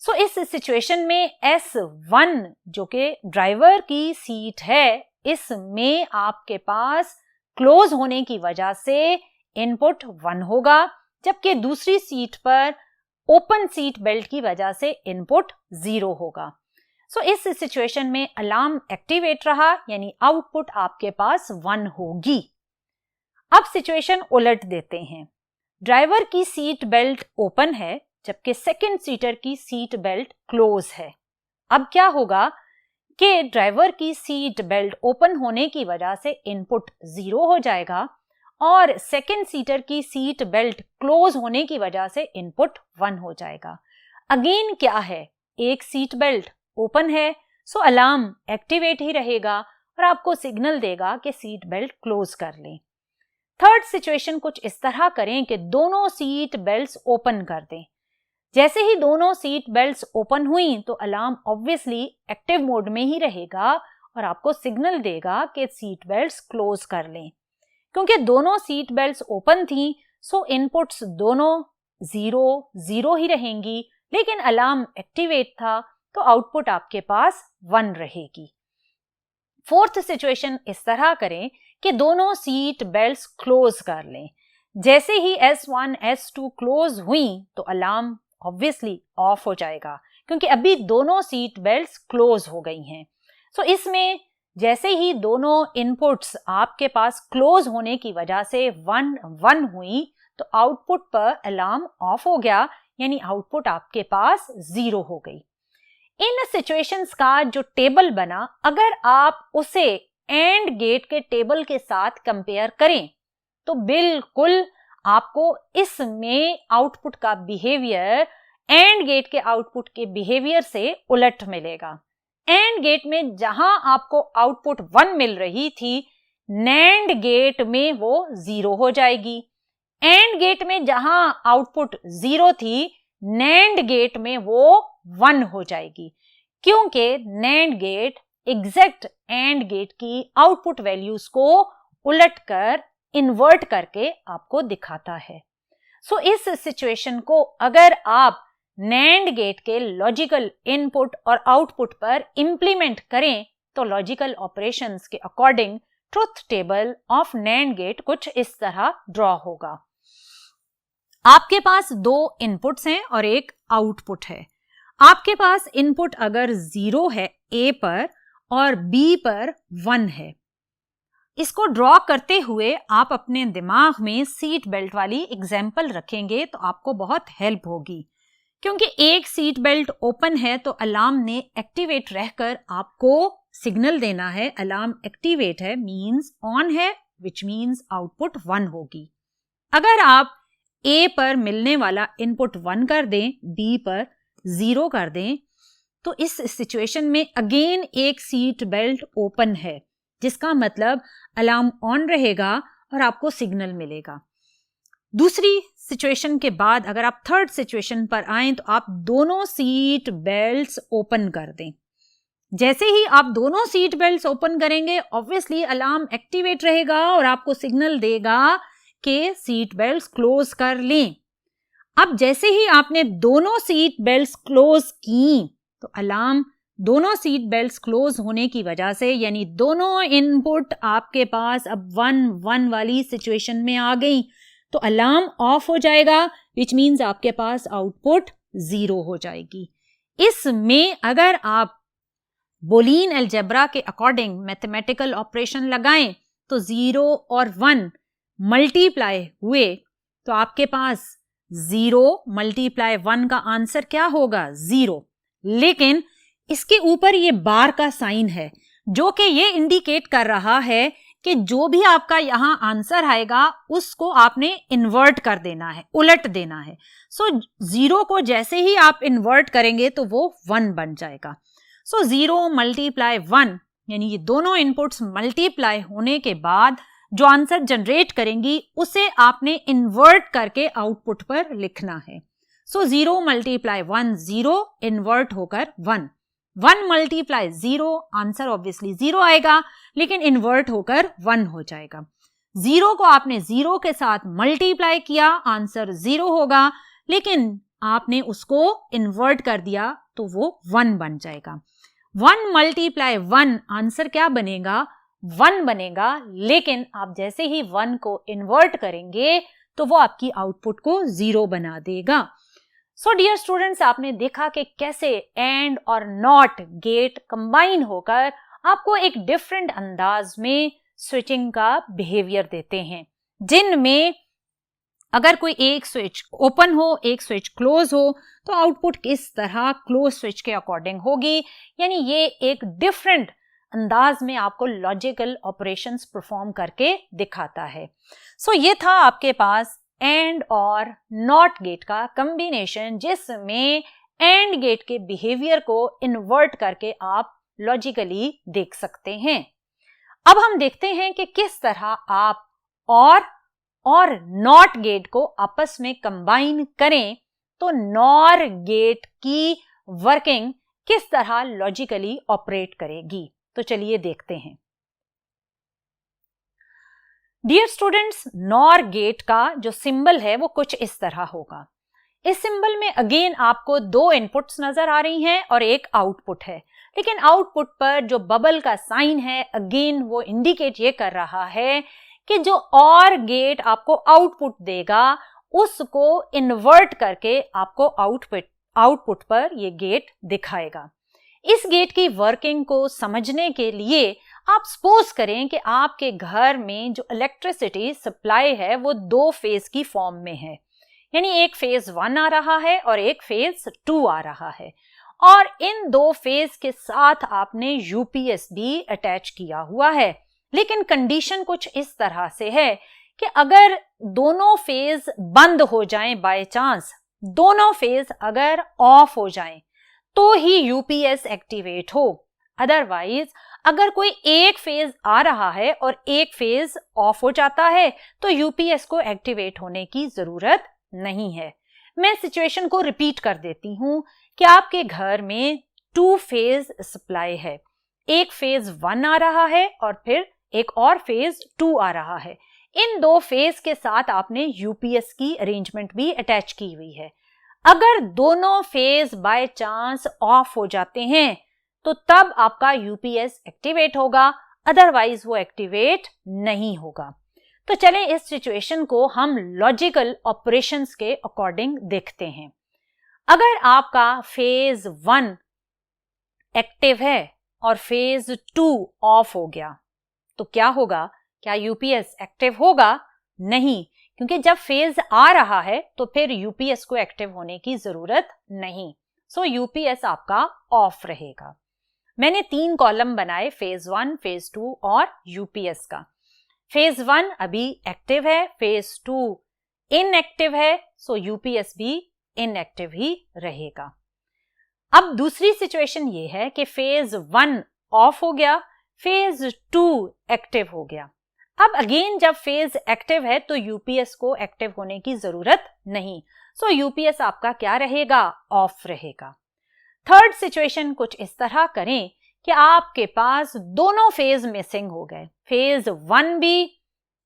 A: सो इस सिचुएशन में S1 जो कि ड्राइवर की सीट है, इसमें आपके पास क्लोज होने की वजह से इनपुट 1 होगा, जबकि दूसरी सीट पर ओपन सीट बेल्ट की वजह से इनपुट 0 होगा। सो इस सिचुएशन में अलार्म एक्टिवेट रहा, यानी आउटपुट आपके पास 1 होगी। अब सिचुएशन उलट देते हैं। ड्राइवर की सीट बेल्ट ओपन है जबकि सेकंड सीटर की सीट बेल्ट क्लोज है। अब क्या होगा कि ड्राइवर की सीट बेल्ट ओपन होने की वजह से इनपुट 0 हो जाएगा और सेकंड सीटर की सीट बेल्ट क्लोज होने की वजह से इनपुट 1 हो जाएगा। अगेन क्या है, एक सीट बेल्ट ओपन है, सो अलार्म एक्टिवेट ही रहेगा और आपको सिग्नल देगा कि सीट बेल्ट क्लोज कर लें। थर्ड सिचुएशन कुछ इस तरह करें कि दोनों सीट बेल्ट्स ओपन कर दें। जैसे ही दोनों सीट बेल्ट्स ओपन हुई तो अलार्म ऑब्वियसली एक्टिव मोड में ही रहेगा और आपको सिग्नल देगा कि सीट बेल्ट्स क्लोज कर लें। क्योंकि दोनों सीट बेल्ट्स ओपन थी, सो इनपुट्स दोनों 0 ही रहेंगी, लेकिन अलार्म एक्टिवेट था तो आउटपुट आपके पास 1 रहेगी। फोर्थ सिचुएशन इस तरह करें कि दोनों सीट बेल्ट्स क्लोज कर लें। जैसे ही S1 S2 क्लोज हुई तो अलार्म ऑब्वियसली ऑफ हो जाएगा, क्योंकि अभी दोनों सीट बेल्ट्स क्लोज हो गई हैं। सो इसमें जैसे ही दोनों इनपुट्स आपके पास क्लोज होने की वजह से 1 हुई तो आउटपुट पर अलार्म ऑफ हो गया, यानी आउटपुट आपके पास 0 हो गई। इन सिचुएशंस का जो टेबल बना, अगर आप उसे एंड गेट के टेबल के साथ कंपेयर करें तो बिल्कुल आपको इसमें आउटपुट का बिहेवियर एंड गेट के आउटपुट के बिहेवियर से उलट मिलेगा। एंड गेट में जहां आपको आउटपुट 1 मिल रही थी, नैंड गेट में वो 0 हो जाएगी। एंड गेट में जहां आउटपुट 0 थी, नैंड गेट में वो 1 हो जाएगी, क्योंकि NAND gate exact and gate की आउटपुट वैल्यूज को उलटकर इन्वर्ट करके आपको दिखाता है। सो इस सिचुएशन को अगर आप नैंड गेट के लॉजिकल इनपुट और आउटपुट पर इंप्लीमेंट करें तो लॉजिकल ऑपरेशंस के according truth table of NAND gate कुछ इस तरह ड्रॉ होगा। आपके पास 2 इनपुट्स हैं और एक आउटपुट है। आपके पास इनपुट अगर 0 है A पर और B पर 1 है। इसको ड्रॉ करते हुए आप अपने दिमाग में सीट बेल्ट वाली एग्जाम्पल रखेंगे तो आपको बहुत हेल्प होगी, क्योंकि एक सीट बेल्ट ओपन है तो अलार्म ने एक्टिवेट रहकर आपको सिग्नल देना है। अलार्म एक्टिवेट है मींस ऑन है, विच मींस आउटपुट 1 होगी। अगर आप A पर मिलने वाला इनपुट 1 कर दें, B पर 0 कर दें, तो इस सिचुएशन में अगेन एक सीट बेल्ट ओपन है, जिसका मतलब अलार्म ऑन रहेगा और आपको सिग्नल मिलेगा। दूसरी सिचुएशन के बाद अगर आप थर्ड सिचुएशन पर आएं तो आप दोनों सीट बेल्ट्स ओपन कर दें। जैसे ही आप दोनों सीट बेल्ट्स ओपन करेंगे, ऑब्वियसली अलार्म एक्टिवेट रहेगा और आपको सिग्नल देगा कि सीट बेल्ट्स क्लोज कर लें। अब जैसे ही आपने दोनों सीट बेल्ट्स क्लोज की तो अलार्म दोनों सीट बेल्ट्स क्लोज होने की वजह से, यानी दोनों इनपुट आपके पास अब 1-1 वाली सिचुएशन में आ गई, तो अलार्म ऑफ हो जाएगा, विच मीन्स आपके पास आउटपुट 0 हो जाएगी। इसमें अगर आप बोलियन अलजेब्रा के अकॉर्डिंग मैथमेटिकल ऑपरेशन लगाएं तो 0 और 1 मल्टीप्लाई हुए तो आपके पास 0 मल्टीप्लाई 1 का आंसर क्या होगा? 0। लेकिन इसके ऊपर ये बार का साइन है जो कि ये इंडिकेट कर रहा है कि जो भी आपका यहां आंसर आएगा उसको आपने इन्वर्ट कर देना है, उलट देना है। सो 0 को जैसे ही आप इन्वर्ट करेंगे तो वो 1 बन जाएगा। सो 0 मल्टीप्लाई 1 यानी ये दोनों इनपुट्स मल्टीप्लाई होने के बाद जो आंसर जनरेट करेंगी उसे आपने इन्वर्ट करके आउटपुट पर लिखना है। सो 0 मल्टीप्लाई 1 0 इन्वर्ट होकर 1, 1 मल्टीप्लाई 0 आंसर ऑब्वियसली 0 आएगा लेकिन इन्वर्ट होकर 1 हो जाएगा। 0 को आपने 0 के साथ मल्टीप्लाई किया, आंसर 0 होगा, लेकिन आपने उसको इन्वर्ट कर दिया तो वो 1 बन जाएगा। 1 मल्टीप्लाई 1 आंसर क्या बनेगा? 1 बनेगा, लेकिन आप जैसे ही 1 को इन्वर्ट करेंगे तो वो आपकी आउटपुट को 0 बना देगा। सो डियर स्टूडेंट्स, आपने देखा कि कैसे एंड और नॉट गेट कंबाइन होकर आपको एक डिफरेंट अंदाज में स्विचिंग का बिहेवियर देते हैं, जिनमें अगर कोई एक स्विच ओपन हो, एक स्विच क्लोज हो, तो आउटपुट किस तरह क्लोज स्विच के अकॉर्डिंग होगी। यानी ये एक डिफरेंट अंदाज में आपको लॉजिकल ऑपरेशंस परफॉर्म करके दिखाता है। सो ये था आपके पास एंड और नॉट गेट का कॉम्बिनेशन, जिसमें एंड गेट के बिहेवियर को इन्वर्ट करके आप लॉजिकली देख सकते हैं। अब हम देखते हैं कि किस तरह आप और नॉट गेट को आपस में कंबाइन करें तो नॉर गेट की वर्किंग किस तरह लॉजिकली ऑपरेट करेगी। तो चलिए देखते हैं। डियर स्टूडेंट्स, नॉर गेट का जो सिंबल है वो कुछ इस तरह होगा। इस सिंबल में अगेन आपको 2 इनपुट्स नजर आ रही हैं और एक आउटपुट है, लेकिन आउटपुट पर जो बबल का साइन है अगेन वो इंडिकेट ये कर रहा है कि जो और गेट आपको आउटपुट देगा उसको इन्वर्ट करके आपको आउटपुट पर ये गेट दिखाएगा। इस गेट की वर्किंग को समझने के लिए आप सपोज करें कि आपके घर में जो इलेक्ट्रिसिटी सप्लाई है वो 2 फेज की फॉर्म में है, यानी एक फेज 1 आ रहा है और एक फेज 2 आ रहा है, और इन 2 फेज के साथ आपने यूपीएस भी अटैच किया हुआ है। लेकिन कंडीशन कुछ इस तरह से है कि अगर दोनों फेज बंद हो जाएं, बाय चांस दोनों फेज अगर ऑफ हो जाएं तो ही यूपीएस एक्टिवेट हो। अदरवाइज अगर कोई एक फेज आ रहा है और एक फेज ऑफ हो जाता है तो यूपीएस को एक्टिवेट होने की जरूरत नहीं है। मैं सिचुएशन को रिपीट कर देती हूं कि आपके घर में 2 फेज सप्लाई है, एक फेज 1 आ रहा है और फिर एक और फेज 2 आ रहा है। इन 2 फेज के साथ आपने यूपीएस की अरेंजमेंट भी अटैच की हुई है। अगर दोनों फेज बाय चांस ऑफ हो जाते हैं तो तब आपका यूपीएस एक्टिवेट होगा, अदरवाइज वो एक्टिवेट नहीं होगा। तो चलें इस सिचुएशन को हम लॉजिकल ऑपरेशंस के अकॉर्डिंग देखते हैं। अगर आपका फेज 1 एक्टिव है और फेज 2 ऑफ हो गया तो क्या होगा? क्या यूपीएस एक्टिव होगा? नहीं, क्योंकि जब फेज आ रहा है तो फिर यूपीएस को एक्टिव होने की जरूरत नहीं। सो यूपीएस आपका ऑफ रहेगा। मैंने 3 कॉलम बनाए, फेज 1, फेज 2 और यूपीएस का। फेज 1 अभी एक्टिव है, फेज 2 इनएक्टिव है, सो यूपीएस भी इनएक्टिव ही रहेगा। अब दूसरी सिचुएशन ये है कि फेज 1 ऑफ हो गया, फेज 2 एक्टिव हो गया। अब अगेन जब फेज एक्टिव है तो यूपीएस को एक्टिव होने की जरूरत नहीं, सो यूपीएस आपका क्या रहेगा? ऑफ रहेगा। थर्ड सिचुएशन कुछ इस तरह करें कि आपके पास दोनों फेज मिसिंग हो गए, फेज 1 भी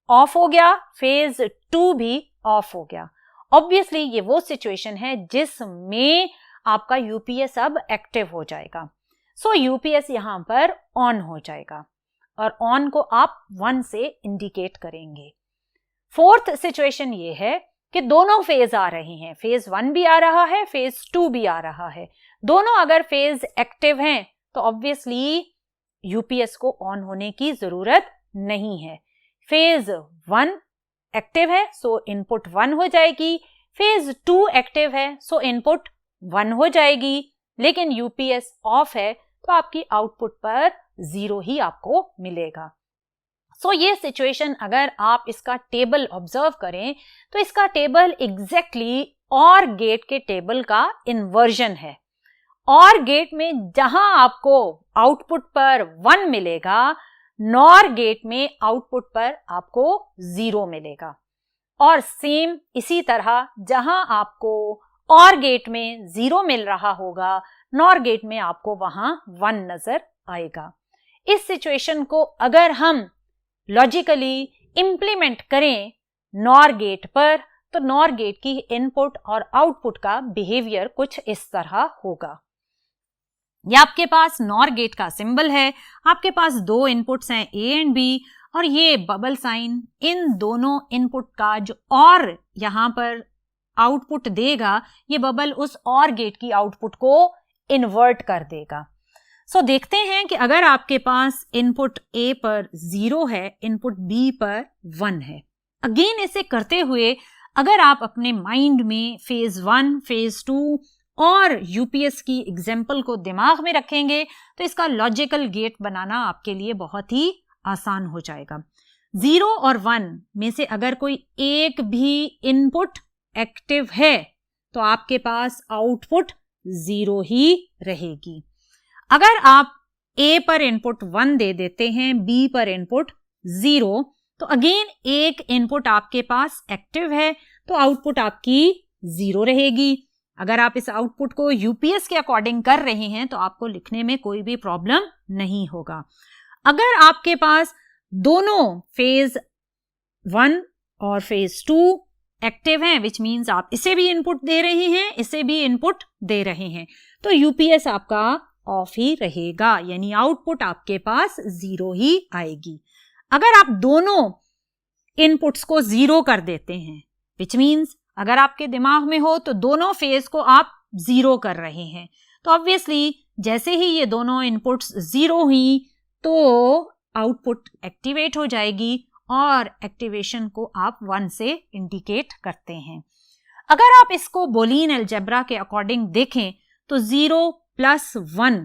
A: ऑफ हो गया, फेज 2 भी ऑफ हो गया। ऑब्वियसली ये वो सिचुएशन है जिसमें आपका यूपीएस अब एक्टिव हो जाएगा। सो यूपीएस यहां पर ऑन हो जाएगा और ऑन को आप 1 से इंडिकेट करेंगे। फोर्थ सिचुएशन ये है कि दोनों फेज आ रहे हैं, फेज 1 भी आ रहा है, फेज 2 भी आ रहा है। दोनों अगर फेज एक्टिव हैं तो ऑब्वियसली यूपीएस को ऑन होने की जरूरत नहीं है। फेज 1 एक्टिव है सो इनपुट 1 हो जाएगी, फेज 2 एक्टिव है सो इनपुट 1 हो जाएगी, लेकिन यूपीएस ऑफ है तो आपकी आउटपुट पर 0 ही आपको मिलेगा। सो ये सिचुएशन अगर आप इसका टेबल ऑब्जर्व करें तो इसका टेबल एग्जैक्टली OR गेट के टेबल का इन्वर्जन है। OR गेट में जहां आपको आउटपुट पर 1 मिलेगा, NOR गेट में आउटपुट पर आपको 0 मिलेगा। और सेम इसी तरह जहां आपको OR गेट में 0 मिल रहा होगा, NOR गेट में आपको वहां 1 नजर आएगा। इस सिचुएशन को अगर हम लॉजिकली इंप्लीमेंट करें NOR गेट पर तो NOR गेट की इनपुट और आउटपुट का बिहेवियर कुछ इस तरह होगा। ये आपके पास NOR गेट का सिंबल है, आपके पास 2 इनपुट्स हैं A एंड B और ये बबल साइन इन दोनों इनपुट का जो और यहां पर आउटपुट देगा, ये बबल उस OR गेट की आउटपुट को इन्वर्ट कर देगा। सो देखते हैं कि अगर आपके पास इनपुट A पर 0 है, इनपुट B पर 1 है। अगेन इसे करते हुए अगर आप अपने माइंड में फेज 1, फेज 2 और यूपीएस की एग्जाम्पल को दिमाग में रखेंगे तो इसका लॉजिकल गेट बनाना आपके लिए बहुत ही आसान हो जाएगा। 0 और 1 में से अगर कोई एक भी इनपुट एक्टिव है तो आपके पास आउटपुट 0 ही रहेगी। अगर आप A पर इनपुट 1 दे देते हैं, B पर इनपुट 0, तो अगेन एक इनपुट आपके पास एक्टिव है तो आउटपुट आपकी 0 रहेगी। अगर आप इस आउटपुट को यूपीएस के अकॉर्डिंग कर रहे हैं तो आपको लिखने में कोई भी प्रॉब्लम नहीं होगा। अगर आपके पास दोनों फेज 1 और फेज 2 एक्टिव हैं, विच मीन्स आप इसे भी इनपुट दे रहे हैं, इसे भी इनपुट दे रहे हैं, तो यूपीएस आपका ऑफ ही रहेगा, यानी आउटपुट आपके पास 0 ही आएगी। अगर आप दोनों इनपुट्स को 0 कर देते हैं, विच मीन्स अगर आपके दिमाग में हो तो दोनों फेज को आप 0 कर रहे हैं, तो ऑब्वियसली जैसे ही ये दोनों इनपुट्स 0 हुई तो आउटपुट एक्टिवेट हो जाएगी और एक्टिवेशन को आप 1 से इंडिकेट करते हैं। अगर आप इसको बोलियन अलजेब्रा के अकॉर्डिंग देखें तो 0 + 1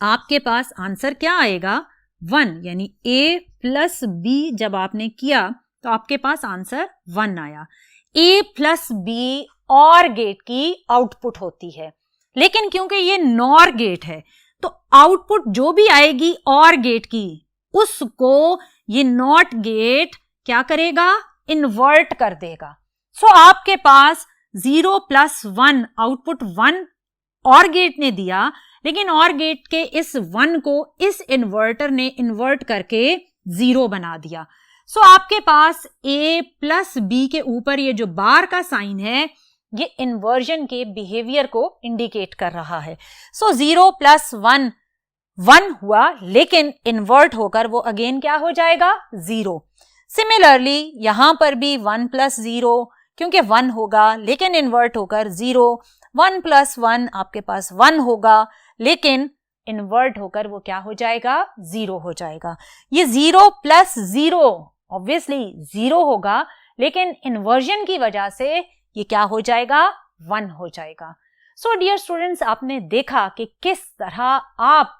A: आपके पास आंसर क्या आएगा? 1, यानी A + B जब आपने किया तो आपके पास आंसर 1 आया। A + B OR गेट की आउटपुट होती है, लेकिन क्योंकि ये NOR गेट है तो आउटपुट जो भी आएगी और गेट की, उसको ये नॉट गेट क्या करेगा, इन्वर्ट कर देगा। सो आपके पास 0 + 1 आउटपुट 1 और गेट ने दिया, लेकिन और गेट के इस 1 को इस इन्वर्टर ने इन्वर्ट करके 0 बना दिया। सो आपके पास A + B के ऊपर ये जो बार का साइन है, ये इन्वर्जन के बिहेवियर को इंडिकेट कर रहा है। सो 0 + 1 1 हुआ, लेकिन इन्वर्ट होकर वो अगेन क्या हो जाएगा, 0। सिमिलरली यहां पर भी 1 + 0, क्योंकि 1 होगा लेकिन इन्वर्ट होकर 0, 1 + 1 आपके पास 1 होगा, लेकिन इन्वर्ट होकर वो क्या हो जाएगा, 0 हो जाएगा। ये 0 + 0 ऑब्वियसली 0 होगा, लेकिन इन्वर्जन की वजह से ये क्या हो जाएगा, 1 हो जाएगा। सो डियर स्टूडेंट्स, आपने देखा कि किस तरह आप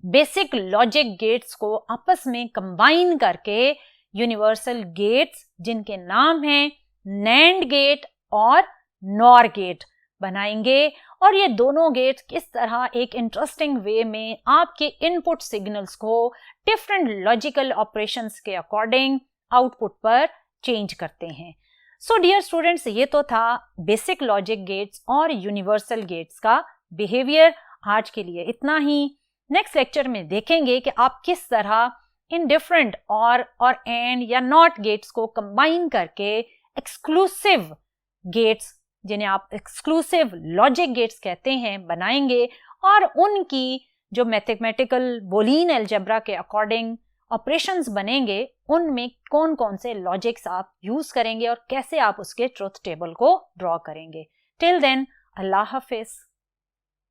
A: बेसिक लॉजिक गेट्स को आपस में कंबाइन करके यूनिवर्सल गेट्स, जिनके नाम हैं नैंड गेट और नॉर गेट, बनाएंगे। और ये दोनों गेट्स किस तरह एक इंटरेस्टिंग वे में आपके इनपुट सिग्नल्स को डिफरेंट लॉजिकल ऑपरेशंस के अकॉर्डिंग आउटपुट पर चेंज करते हैं। सो डियर स्टूडेंट्स, ये तो था बेसिक लॉजिक गेट्स और यूनिवर्सल गेट्स का बिहेवियर। आज के लिए इतना ही। नेक्स्ट लेक्चर में देखेंगे कि आप किस तरह इन डिफरेंट और एंड या नॉट गेट्स को कंबाइन करके एक्सक्लूसिव गेट्स, जिन्हें आप एक्सक्लूसिव लॉजिक गेट्स कहते हैं, बनाएंगे और उनकी जो मैथमेटिकल बूलियन अलजेब्रा के अकॉर्डिंग ऑपरेशंस बनेंगे, उनमें कौन कौन से लॉजिक्स आप यूज करेंगे और कैसे आप उसके ट्रुथ टेबल को ड्रॉ करेंगे। टिल देन, अल्लाह हाफिज।